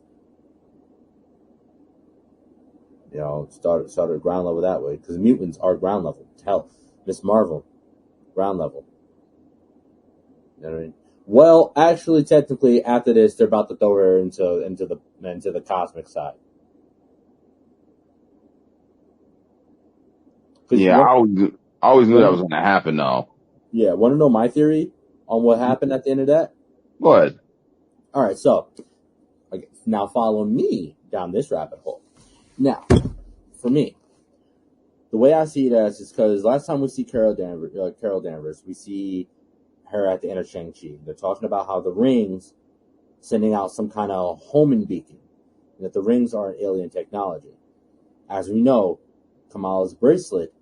Start at ground level that way. Because mutants are ground level. Hell, Miss Marvel, ground level. You know what I mean? Well, actually, technically, after this, they're about to throw her into the cosmic side. Yeah, I always knew that was going to happen, though. Yeah, want to know my theory on what happened at the end of that? Go ahead. All right, so now follow me down this rabbit hole. Now, for me, the way I see it as is because last time we see Carol Danvers, we see her at the end of Shang-Chi. They're talking about how the rings sending out some kind of homing beacon, and that the rings are an alien technology. As we know, Kamala's bracelet,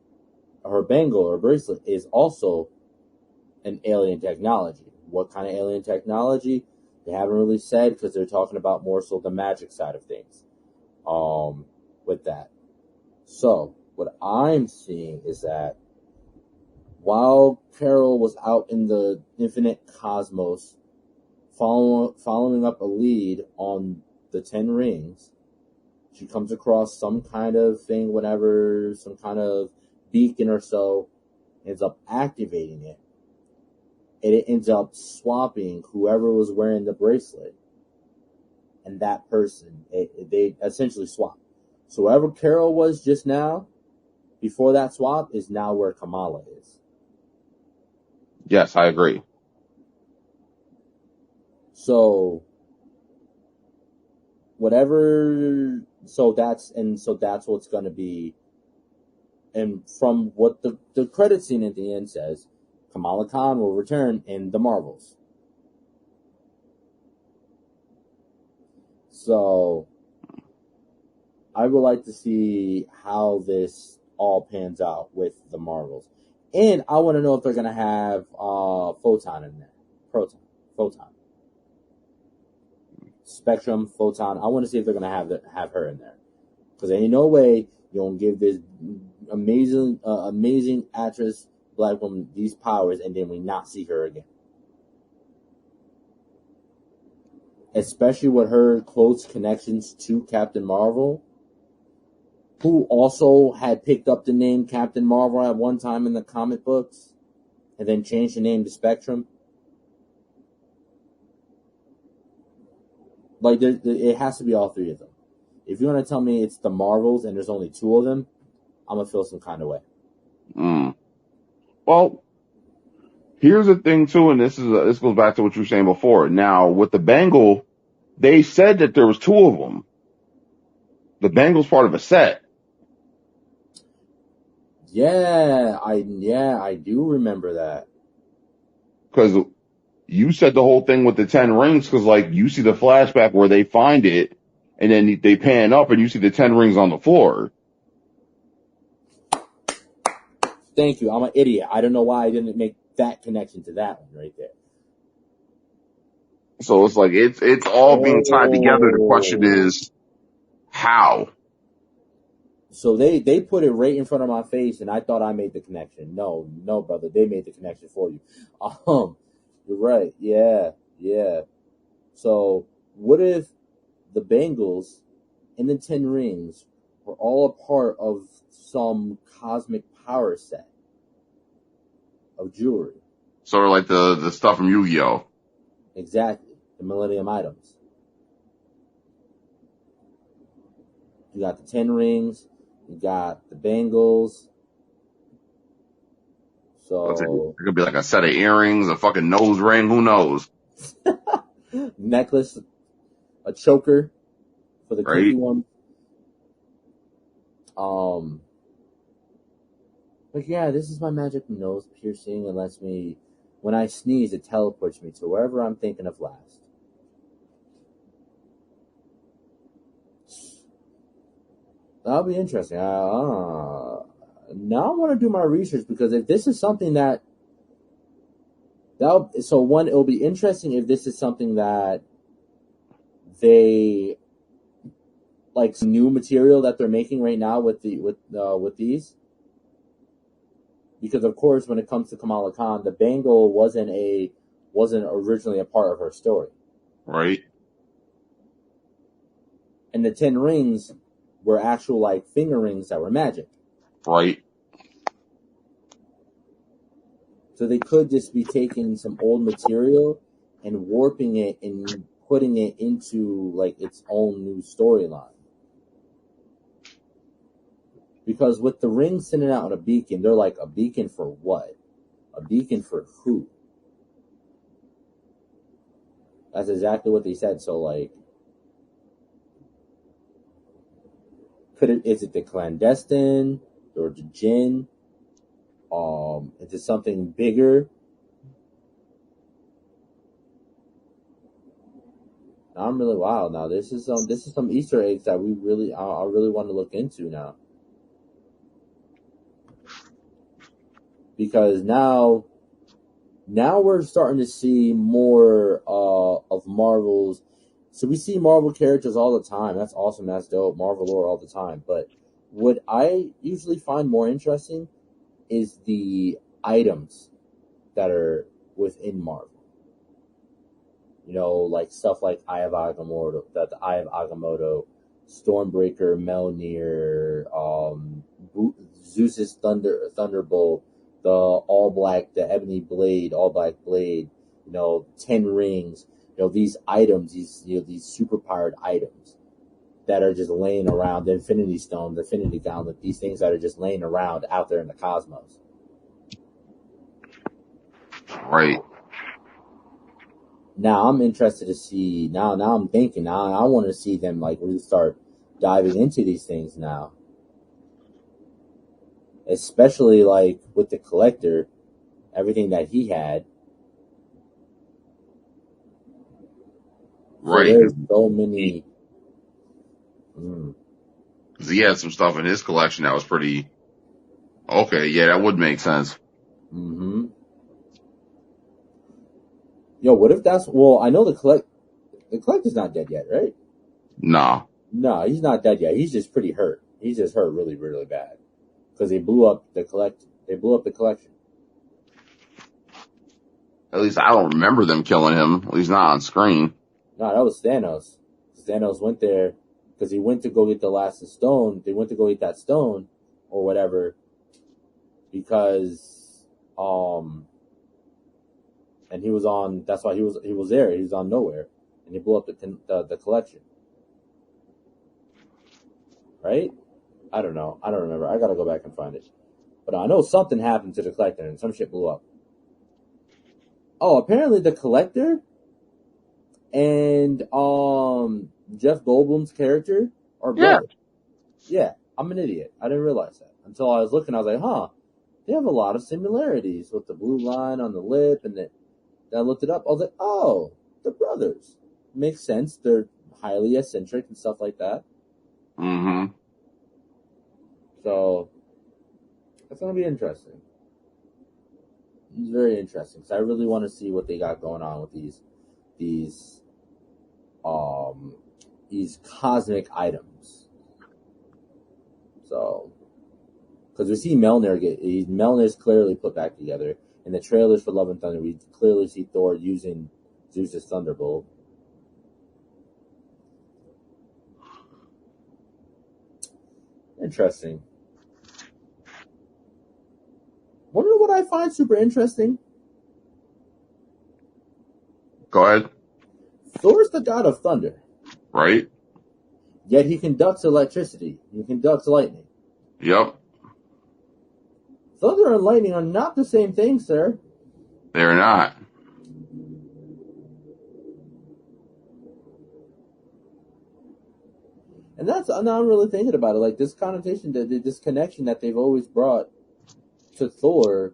her bangle or bracelet, is also an alien technology. What kind of alien technology? They haven't really said because they're talking about more so the magic side of things. With that. So, what I'm seeing is that while Carol was out in the infinite cosmos following up a lead on the 10 rings, she comes across some kind of thing, whatever, some kind of beacon or so, ends up activating it. And it ends up swapping whoever was wearing the bracelet and that person. They essentially swap. So wherever Carol was just now, before that swap, is now where Kamala is. Yes, I agree. So whatever, so that's what's going to be. And from what the credit scene at the end says, Kamala Khan will return in the Marvels. So I would like to see how this all pans out with the Marvels. And I want to know if they're going to have Photon in there. Photon. Spectrum, Photon. I want to see if they're going to have her in there. Because there ain't no way you're going to give this amazing actress, black woman, these powers, and then we not see her again. Especially with her close connections to Captain Marvel, who also had picked up the name Captain Marvel at one time in the comic books, and then changed the name to Spectrum. Like, it has to be all three of them. If you're going to tell me it's the Marvels and there's only two of them, I'm going to feel some kind of way. Well, here's the thing, too, and this goes back to what you were saying before. Now, with the bangle, they said that there was two of them. The bangle's part of a set. Yeah, I do remember that. Because you said the whole thing with the 10 rings, because, like, you see the flashback where they find it, and then they pan up, and you see the 10 rings on the floor. Thank you. I'm an idiot. I don't know why I didn't make that connection to that one right there. So it's like, it's all being tied together. The question is, how? So they put it right in front of my face, and I thought I made the connection. No, brother, they made the connection for you. You're right. Yeah. So what if the bangles and the 10 rings were all a part of some cosmic power set of jewelry? Sort of like the stuff from Yu-Gi-Oh! Exactly. The Millennium items. You got the 10 rings. You got the bangles. So it could be like a set of earrings, a fucking nose ring, who knows? Necklace, a choker for the Right. kinky one. But yeah, this is my magic nose piercing. It lets me, when I sneeze, it teleports me to wherever I'm thinking of last. That'll be interesting. Now I want to do my research, because if this is something it'll be interesting if this is something that they, like, some new material that they're making right now with these. Because of course, when it comes to Kamala Khan, the bangle wasn't originally a part of her story. Right. And the 10 rings were actual, like, finger rings that were magic. Right. So they could just be taking some old material and warping it and putting it into, like, its own new storyline. Because with the ring sending out on a beacon, they're like, a beacon for what? A beacon for who? That's exactly what they said. So, like, is it the clandestine or the Jinn? Is it something bigger? I'm really wild now. This is some Easter eggs that I really want to look into now. Because now we're starting to see more of Marvel's. So we see Marvel characters all the time. That's awesome. That's dope. Marvel lore all the time. But what I usually find more interesting is the items that are within Marvel. You know, like stuff like Eye of Agamotto, the Eye of Agamotto, Stormbreaker, Mjolnir, Zeus's Thunderbolt, the Ebony Blade, All Black Blade, 10 rings, these items, these superpowered items that are just laying around, the Infinity Stone, the Infinity Gauntlet, these things that are just laying around out there in the cosmos. Right. Now I'm interested to see, now I'm thinking, now I want to see them, like, really start diving into these things now. Especially, like, with the Collector, everything that he had. Right. So there's so many. Because he had some stuff in his collection that was pretty. Okay, yeah, that would make sense. Mm-hmm. Yo, what if that's... Well, I know the Collector's not dead yet, right? Nah. No, he's not dead yet. He's just pretty hurt. He's just hurt really, really bad. Because they blew up the collection. At least I don't remember them killing him. At least not on screen. No, that was Thanos. Thanos went there because he went to go get the last stone. They went to go get that stone or whatever because and he was on. That's why he was there. He was on nowhere, and he blew up the collection. Right? I don't know. I don't remember. I gotta go back and find it. But I know something happened to the Collector and some shit blew up. Oh, apparently the Collector and Jeff Goldblum's character are brothers. Yeah, I'm an idiot. I didn't realize that until I was looking. I was like, huh, they have a lot of similarities with the blue line on the lip, and then I looked it up. I was like, oh, they're brothers. Makes sense. They're highly eccentric and stuff like that. Mm-hmm. So that's gonna be interesting. It's very interesting because I really want to see what they got going on with these cosmic items. So, because we see Mjolnir's clearly put back together in the trailers for Love and Thunder. We clearly see Thor using Zeus's Thunderbolt. Interesting. Wonder what I find super interesting? Go ahead. Thor's the god of thunder. Right? Yet he conducts electricity. He conducts lightning. Yep. Thunder and lightning are not the same thing, sir. They're not. And that's now I'm really thinking about it. Like this connotation, this connection that they've always brought to Thor,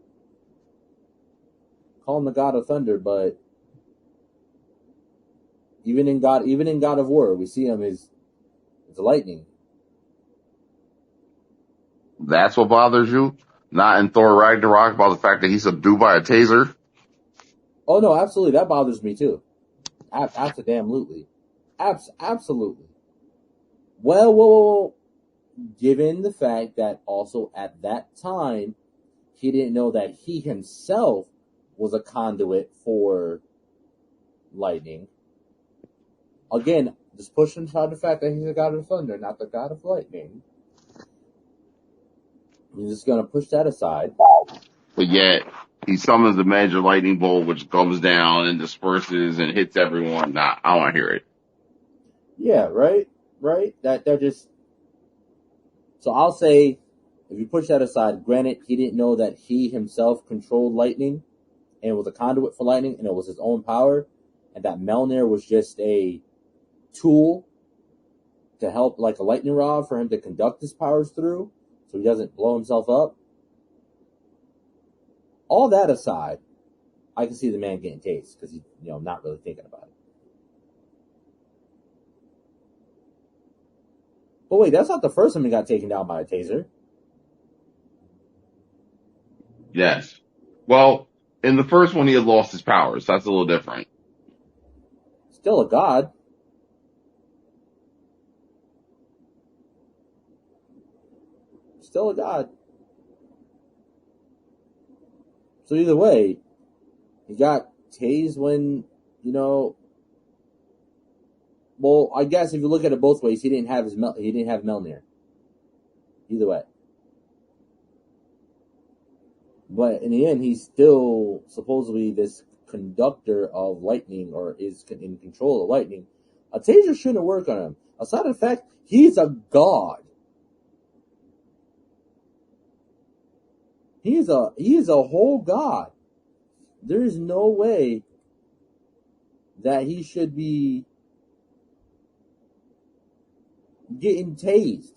call him the God of Thunder, but even in God of War, we see him as lightning. That's what bothers you? Not in Thor Ragnarok about the fact that he's subdued by a taser? Oh no, absolutely, that bothers me too. Absolutely, absolutely. Well, given the fact that also at that time he didn't know that he himself was a conduit for lightning. Again, just pushing aside the fact that he's the God of thunder, not the God of lightning. I'm just gonna push that aside. But yet, he summons the major lightning bolt, which comes down and disperses and hits everyone. Nah, I don't want to hear it. Yeah, right. That they're just. So I'll say, if you push that aside, granted, he didn't know that he himself controlled lightning and was a conduit for lightning, and it was his own power, and that Mjolnir was just a tool to help, like a lightning rod, for him to conduct his powers through, so he doesn't blow himself up. All that aside, I can see the man getting tased because he's not really thinking about it. But wait, that's not the first time he got taken down by a taser. Yes. Well, in the first one, he had lost his powers. So that's a little different. Still a god. Still a god. So either way, he got tased when, well, I guess if you look at it both ways, he didn't have Mjolnir. Either way. But in the end, he's still supposedly this conductor of lightning, or is in control of lightning. A taser shouldn't work on him. Aside from the fact, he's a god. He is a whole god. There is no way that he should be getting tased.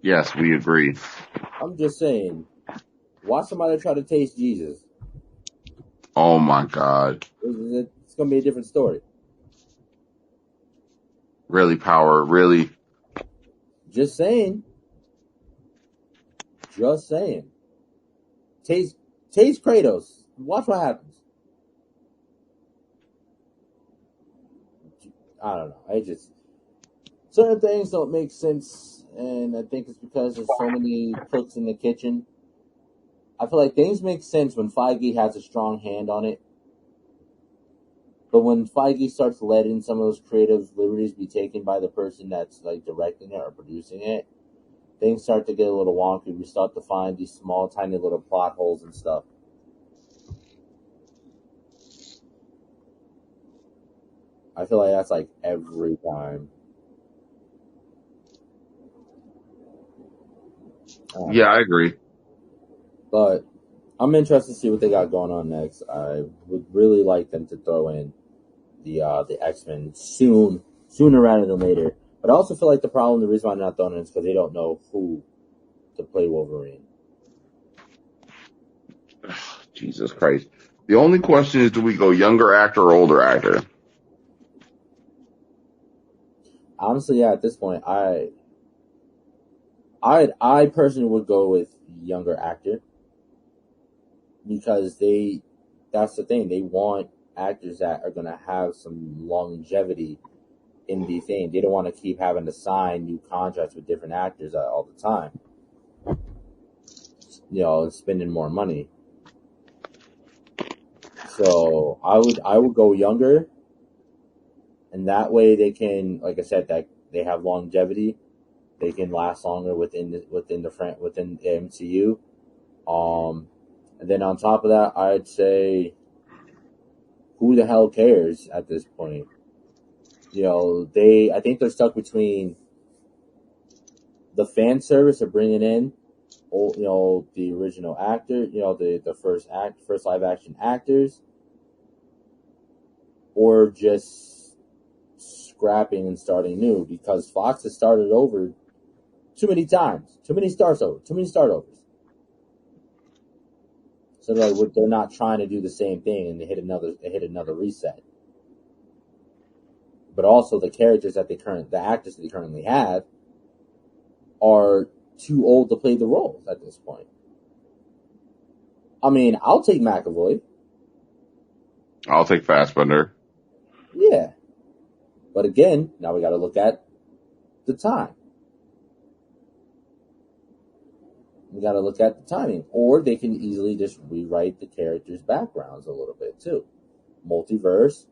Yes, we agree. I'm just saying, watch somebody try to tase Jesus. Oh my God. It's going to be a different story. Really, power, really. Just saying. Tase Kratos. Watch what happens. I don't know. Certain things don't make sense, and I think it's because there's so many cooks in the kitchen. I feel like things make sense when Feige has a strong hand on it. But when Feige starts letting some of those creative liberties be taken by the person that's like directing it or producing it, things start to get a little wonky. We start to find these small, tiny little plot holes and stuff. I feel like that's like every time. Yeah, I agree. But I'm interested to see what they got going on next. I would really like them to throw in the X-Men sooner rather than later. But I also feel like the reason why they're not throwing it is because they don't know who to play Wolverine. Jesus Christ. The only question is, do we go younger actor or older actor? Honestly, yeah, at this point, I personally would go with younger actor because that's the thing. They want actors that are going to have some longevity in the thing. They don't want to keep having to sign new contracts with different actors all the time. Spending more money. So I would go younger, and that way they can, like I said, that they have longevity. They can last longer within the MCU. And then on top of that, I'd say, who the hell cares at this point? I think they're stuck between the fan service of bringing in, the original actor, the first live action actors, or just scrapping and starting new, because Fox has started over too many times, too many start overs. So they're not trying to do the same thing and hit another reset. But also the actors that they currently have are too old to play the roles at this point. I mean, I'll take McAvoy. I'll take Fassbender. Yeah. But again, now we got to look at the time. We got to look at the timing. Or they can easily just rewrite the characters' backgrounds a little bit too. Multiverse.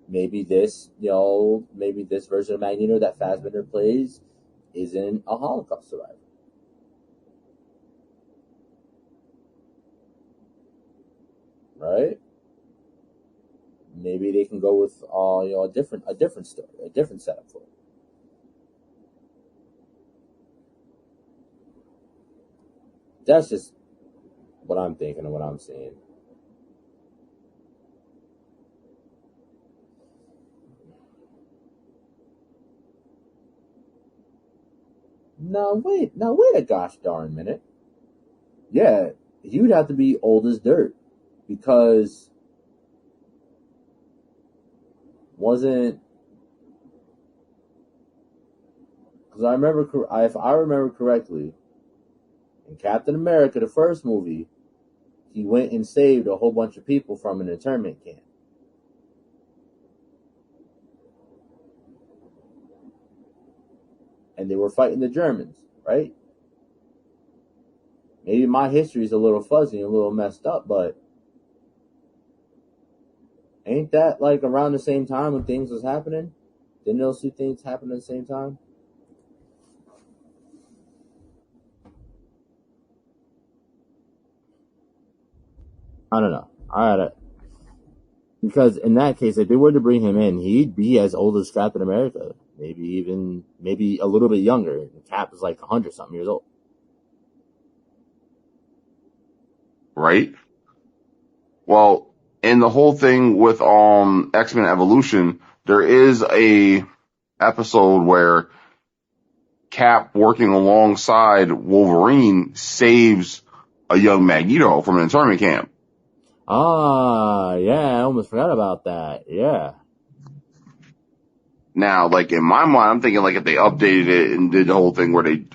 Maybe this version of Magneto that Fassbender plays isn't a Holocaust survivor. Right? Maybe they can go with a different story, a different setup for it. That's just what I'm thinking and what I'm seeing. Now wait a gosh darn minute. Yeah, he would have to be old as dirt, because if I remember correctly, in Captain America, the first movie, he went and saved a whole bunch of people from an internment camp. And they were fighting the Germans, right? Maybe my history is a little fuzzy and a little messed up, but ain't that like around the same time when things was happening? Didn't those two things happen at the same time? I don't know. Because in that case, if they were to bring him in, he'd be as old as Captain America. Maybe a little bit younger. Cap is like 100-something years old. Right? Well, in the whole thing with X-Men Evolution, there is a episode where Cap, working alongside Wolverine, saves a young Magneto from an internment camp. Ah, yeah, I almost forgot about that. Yeah. Now, like in my mind, I'm thinking like if they updated it and did the whole thing where they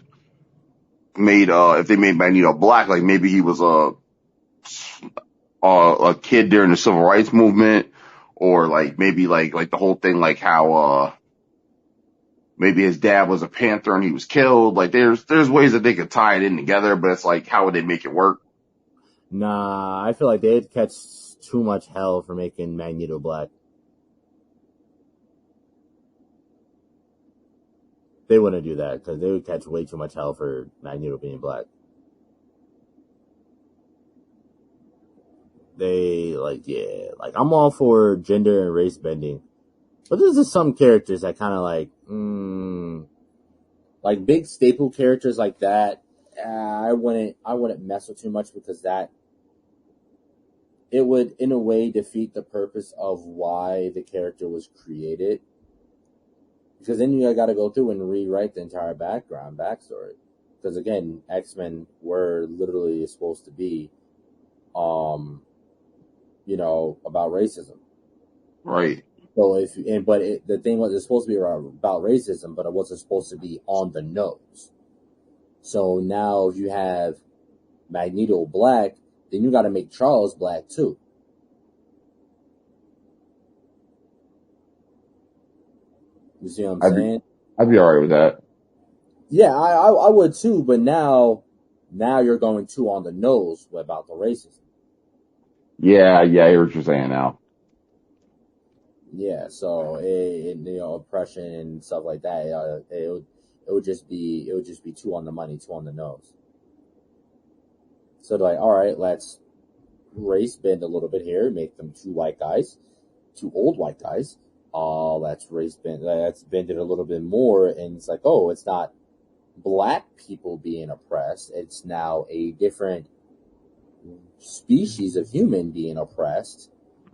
made if they made Magneto black, like maybe he was a kid during the civil rights movement, or like maybe like the whole thing like how maybe his dad was a Panther and he was killed. Like there's ways that they could tie it in together, but it's like how would they make it work? Nah, I feel like they'd catch too much hell for making Magneto black. They wouldn't do that because they would catch way too much hell for Magneto being black. I'm all for gender and race bending, but there's just some characters that kind of like big staple characters like that. I wouldn't mess with too much, because that it would in a way defeat the purpose of why the character was created. Because then you got to go through and rewrite the entire backstory. Because again, X-Men were literally supposed to be, about racism. Right. So the thing was, it's supposed to be about racism, but it wasn't supposed to be on the nose. So now if you have Magneto black, then you got to make Charles black too. You see what I'm saying? I'd be alright with that. Yeah, I would too, but now you're going too on the nose about the racism. Yeah, I hear what you're saying now. Yeah, so oppression and stuff like that. It would just be too on the money, too on the nose. So they're like, all right, let's race bend a little bit here, make them two old white guys. Let's bend it a little bit more, and it's like, oh, it's not black people being oppressed. It's now a different species of human being oppressed.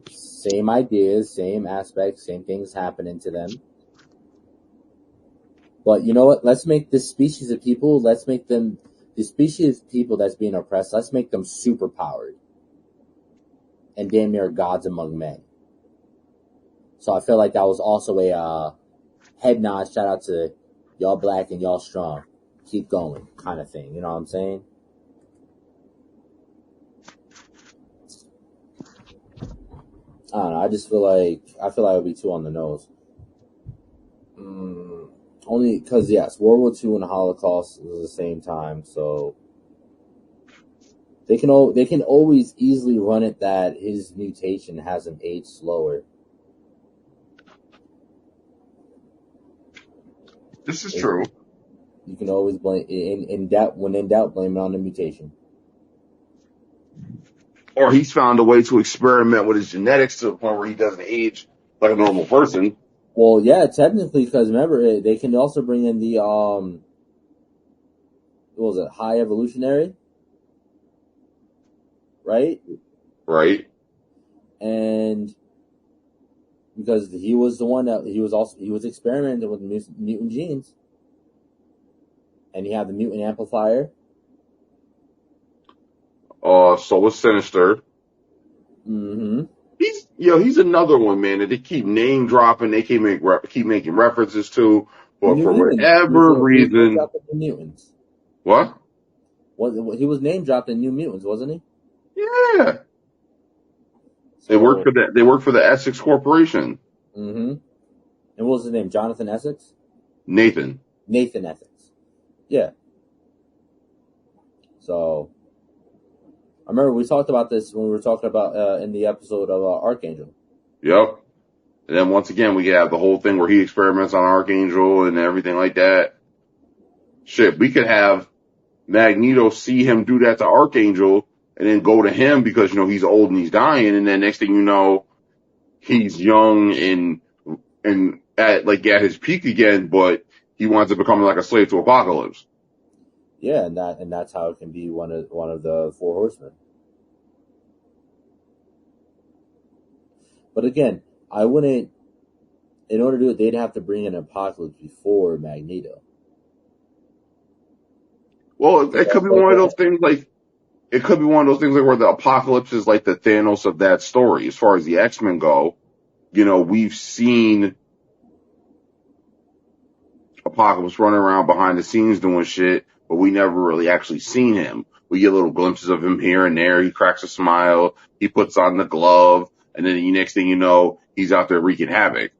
Same ideas, same aspects, same things happening to them. But you know what? Let's make this species of people, let's make them, the species of people that's being oppressed, let's make them super powered. And damn near gods among men. So I feel like that was also a head nod, shout out to y'all black and y'all strong. Keep going, kind of thing. You know what I'm saying? I don't know. I just feel like it would be too on the nose. Only because yes, World War II and the Holocaust was the same time, so they can always easily run it that his mutation has him age slower. This is true. You can always blame in doubt when in doubt, blame it on the mutation. Or he's found a way to experiment with his genetics to the point where he doesn't age like a normal person. Well, yeah, technically, because remember, they can also bring in the what was it, high evolutionary, right? Right. And because he was the one that he was experimenting with mutant genes, and he had the mutant amplifier. So was Sinister. Mm-hmm. He's another one, man, that they keep name dropping. They keep making references to, but New for Mutants. whatever He was name reason, dropped in New Mutants. what? He was name dropped in New Mutants, wasn't he? Yeah, they work So, for that. They work for the Essex Corporation. mm-hmm. And what was his name? Jonathan Essex? Nathan. Nathan Essex. Yeah. So, I remember we talked about this when we were talking about in the episode of Archangel. Yep. And then once again, we have the whole thing where he experiments on Archangel and everything like that. Shit, we could have Magneto see him do that to Archangel and then go to him because, he's old and he's dying. And then next thing you know, he's young and at his peak again, but he wants to become like a slave to Apocalypse. Yeah, and that's how it can be one of the four horsemen. But again, I wouldn't. In order to do it, they'd have to bring in Apocalypse before Magneto. Well, it could be one of those things like where the Apocalypse is like the Thanos of that story. As far as the X-Men go, we've seen Apocalypse running around behind the scenes doing shit, but we never really actually seen him. We get little glimpses of him here and there. He cracks a smile. He puts on the glove. And then the next thing you know, he's out there wreaking havoc.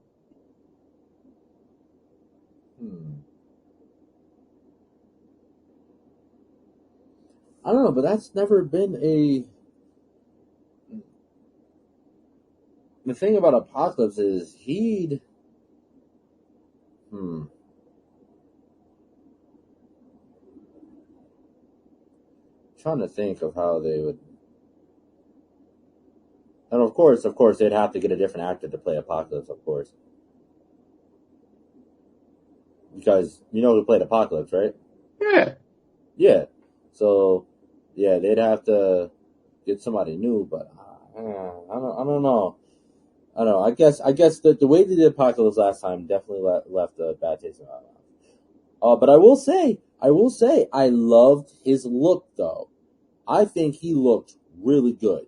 I don't know, but that's never been a... The thing about Apocalypse is he'd... Trying to think of how they would... And of course, they'd have to get a different actor to play Apocalypse, of course. Because you know who played Apocalypse, right? Yeah. Yeah. So, yeah, they'd have to get somebody new, but I don't know. I don't know. I guess the way they did Apocalypse last time definitely left a bad taste in my mouth. But I will say, I loved his look though. I think he looked really good.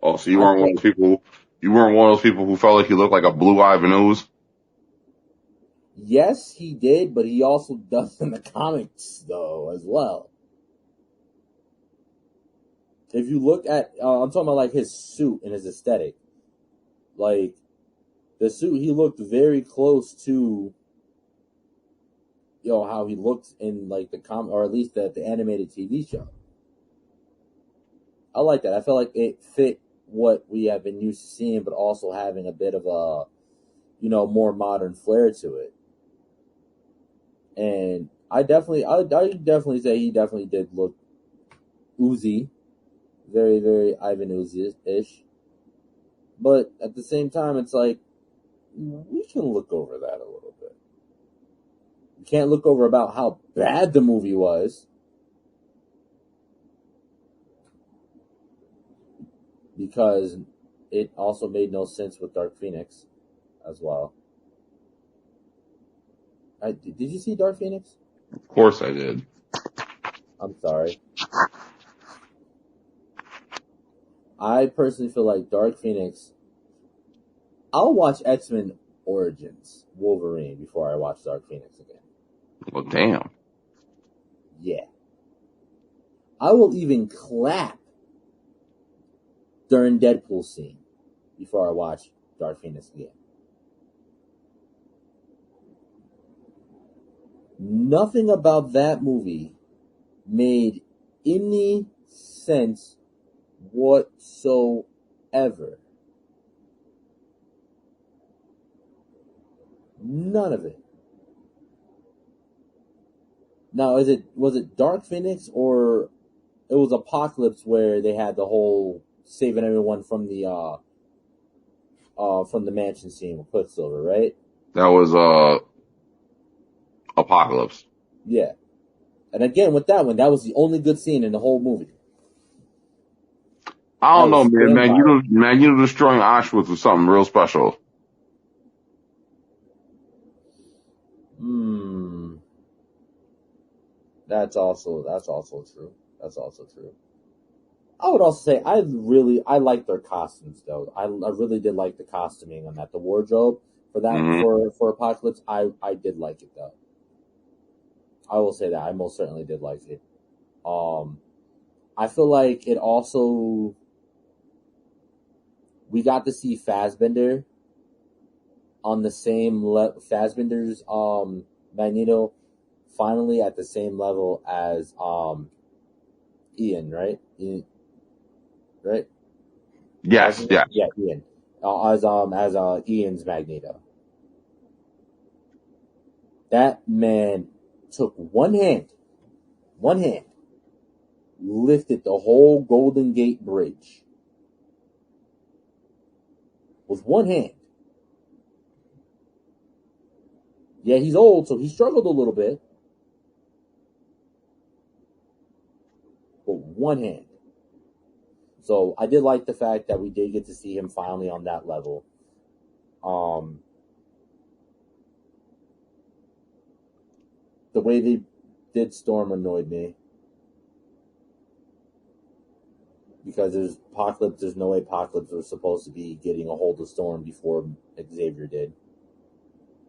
Oh, so you weren't one of those people. You weren't one of those people who felt like he looked like a blue Ivan Ooze? Yes, he did, but he also does in the comics though as well. If you look at, I'm talking about like his suit and his aesthetic. Like the suit, he looked very close to, how he looked in like the or at least the animated TV show. I like that. I felt like it fit what we have been used to seeing, but also having a bit of a, more modern flair to it. And I definitely say he definitely did look oozy, very, very Ivan Oozy-ish. But at the same time, it's like, we can look over that a little bit. You can't look over about how bad the movie was. because it also made no sense with Dark Phoenix as well. Did you see Dark Phoenix? Of course I did. I'm sorry. I personally feel like Dark Phoenix. I'll watch X-Men Origins Wolverine before I watch Dark Phoenix again. Well, damn. Yeah. I will even clap during Deadpool scene before I watch Dark Phoenix again. Nothing about that movie made any sense whatsoever. None of it. Now, was it Dark Phoenix or it was Apocalypse where they had the whole saving everyone from the mansion scene with Quicksilver, right? That was Apocalypse. Yeah. And again, with that one, that was the only good scene in the whole movie. I don't know, man. Man, You know, destroying Auschwitz was something real special. That's also true. That's also true. I would also say I like their costumes though. I really did like the costuming on that. The wardrobe for that for Apocalypse, I did like it though. I will say that I most certainly did like it. I feel like it also we got to see Fassbender on the same Fassbender's Magneto finally at the same level as Ian, right? Right? Yes, yes. Yeah, Ian. As Ian's Magneto. That man took one hand, lifted the whole Golden Gate Bridge with one hand. Yeah, he's old, so he struggled a little bit. But one hand. So I did like the fact that we did get to see him finally on that level. The way they did Storm annoyed me. Because there's no way Apocalypse was supposed to be getting a hold of Storm before Xavier did.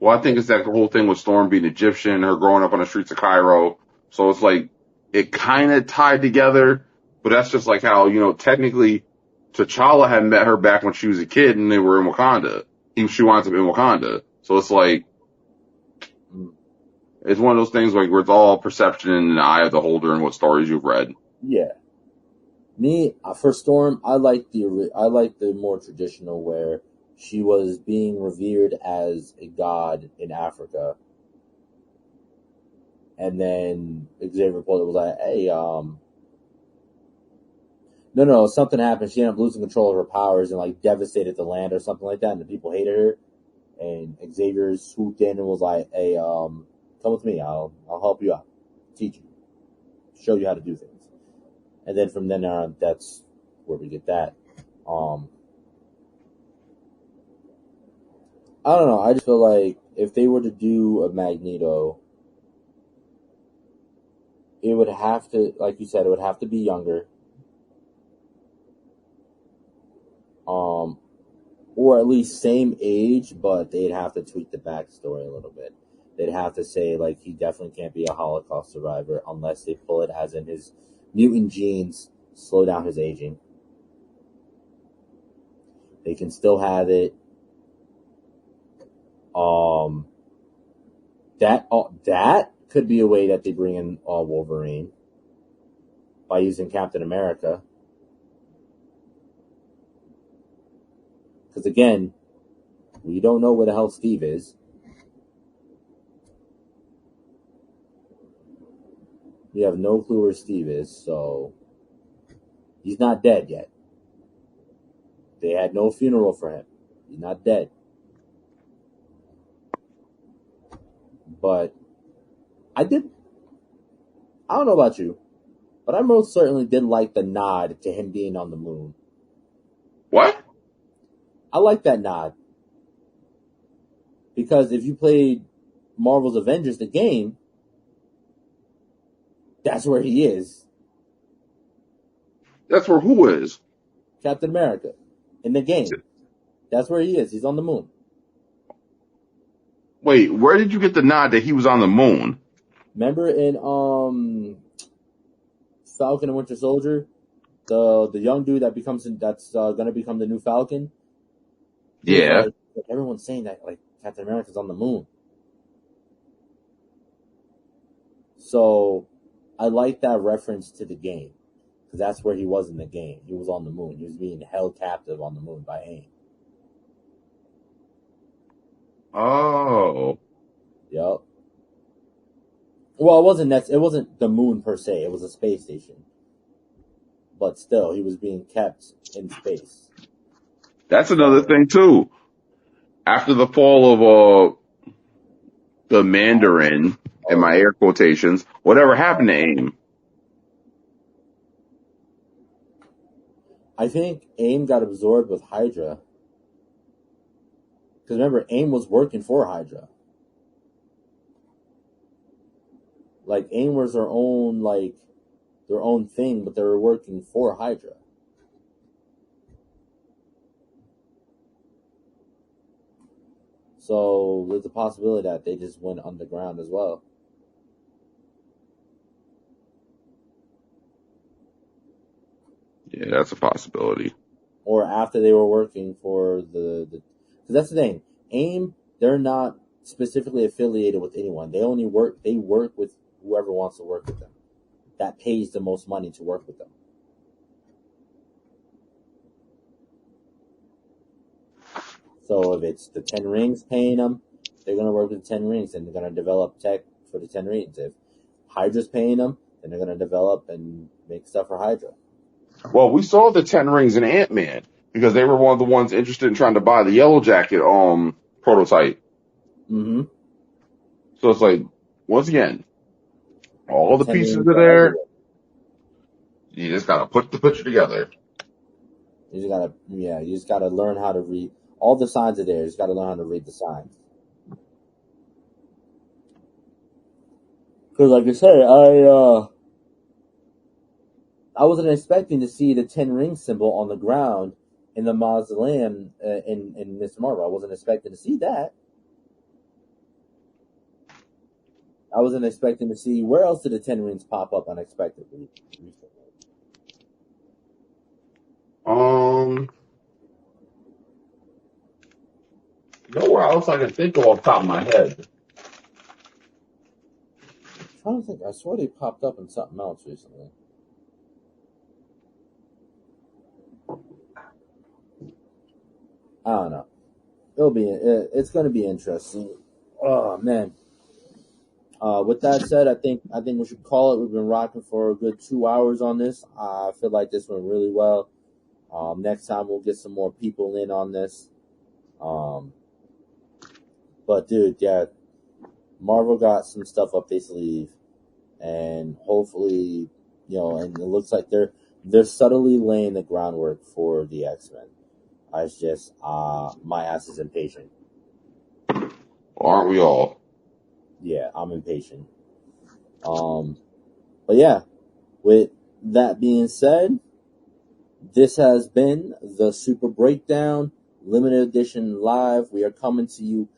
Well, I think it's that whole thing with Storm being Egyptian, her growing up on the streets of Cairo. So it's like, it kind of tied together, but that's just like how, you know, technically T'Challa had met her back when she was a kid and they were in Wakanda. She winds up in Wakanda. So it's like, it's one of those things like where it's all perception in the eye of the holder and what stories you've read. Yeah. Me, for Storm, I like the more traditional where she was being revered as a god in Africa. And then Xavier Puller was like, hey, no, something happened. She ended up losing control of her powers and like devastated the land or something like that, and the people hated her. And Xavier swooped in and was like, hey, come with me, I'll help you out. Teach you. Show you how to do things. And then from then on, that's where we get that. I don't know. I just feel like if they were to do a Magneto, it would have to, like you said, it would have to be younger. Or at least same age, but they'd have to tweak the backstory a little bit. They'd have to say, like, he definitely can't be a Holocaust survivor unless they pull it as in his mutant genes slow down his aging. They can still have it. That could be a way that they bring in Wolverine by using Captain America. Because again, we don't know where the hell Steve is. We have no clue where Steve is, so he's not dead yet. They had no funeral for him. He's not dead. But I don't know about you, but I most certainly did like the nod to him being on the moon. What? I like that nod. Because if you played Marvel's Avengers, the game, that's where he is. That's where who is? Captain America. In the game. That's where he is. He's on the moon. Wait, where did you get the nod that he was on the moon? Remember in Falcon and Winter Soldier, the young dude that's gonna become the new Falcon? Yeah. Like, everyone's saying that like Captain America's on the moon. So I like that reference to the game. Because that's where he was in the game. He was on the moon. He was being held captive on the moon by AIM. Oh. Yep. Well, it wasn't the moon per se. It was a space station. But still, he was being kept in space. That's another thing too. After the fall of the Mandarin, in my air quotations, whatever happened to AIM? I think AIM got absorbed with Hydra. Because remember, AIM was working for Hydra. Like, AIM was their own thing, but they were working for Hydra. So there's a possibility that they just went underground as well. Yeah, that's a possibility. Or after they were working for the because that's the thing. AIM, they're not specifically affiliated with anyone. They work with whoever wants to work with them. That pays the most money to work with them. So if it's the 10 Rings paying them, they're going to work with the 10 Rings and they're going to develop tech for the 10 Rings. If Hydra's paying them, then they're going to develop and make stuff for Hydra. Well, we saw the 10 Rings in Ant-Man because they were one of the ones interested in trying to buy the Yellow Jacket prototype. Mm-hmm. So it's like, once again, all the 10 pieces Rings are there. everywhere. You just gotta put the picture together. You just gotta learn how to read. All the signs are there. You just gotta learn how to read the signs. Because, like I said, I wasn't expecting to see the 10 ring symbol on the ground in the mausoleum in Miss Marvel. I wasn't expecting to see that. I wasn't expecting to see where else did the 10 rings pop up unexpectedly recently. Nowhere else I can think of off the top of my head. I'm trying to think. I swear they popped up in something else recently. I don't know. It's going to be interesting. Oh man. With that said, I think we should call it. We've been rocking for a good 2 hours on this. I feel like this went really well. Next time we'll get some more people in on this. But dude, yeah, Marvel got some stuff up their sleeve, and hopefully, and it looks like they're subtly laying the groundwork for the X-Men. I just my ass is impatient. Aren't we all? Yeah, I'm impatient. But yeah, with that being said, this has been the Super Breakdown Limited Edition Live. We are coming to you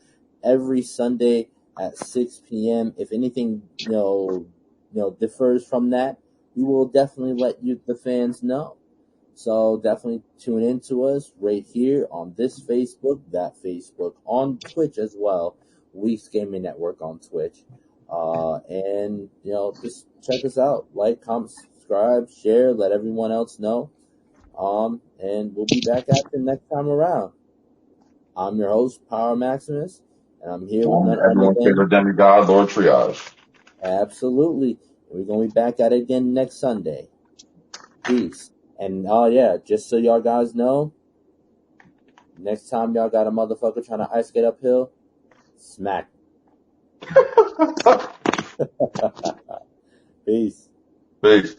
every Sunday at 6 p.m. If anything, differs from that, we will definitely let you, the fans, know. So definitely tune in to us right here on this Facebook, that Facebook, on Twitch as well. Weeks Gaming Network on Twitch. And just check us out. Like, comment, subscribe, share, let everyone else know. And we'll be back at you next time around. I'm your host, Power Maximus, and I'm here with none other Everyone's than favorite demigod, Lord Triage. Absolutely. We're gonna be back at it again next Sunday. Peace. And just so y'all guys know, next time y'all got a motherfucker trying to ice skate uphill, smack. Peace. Peace.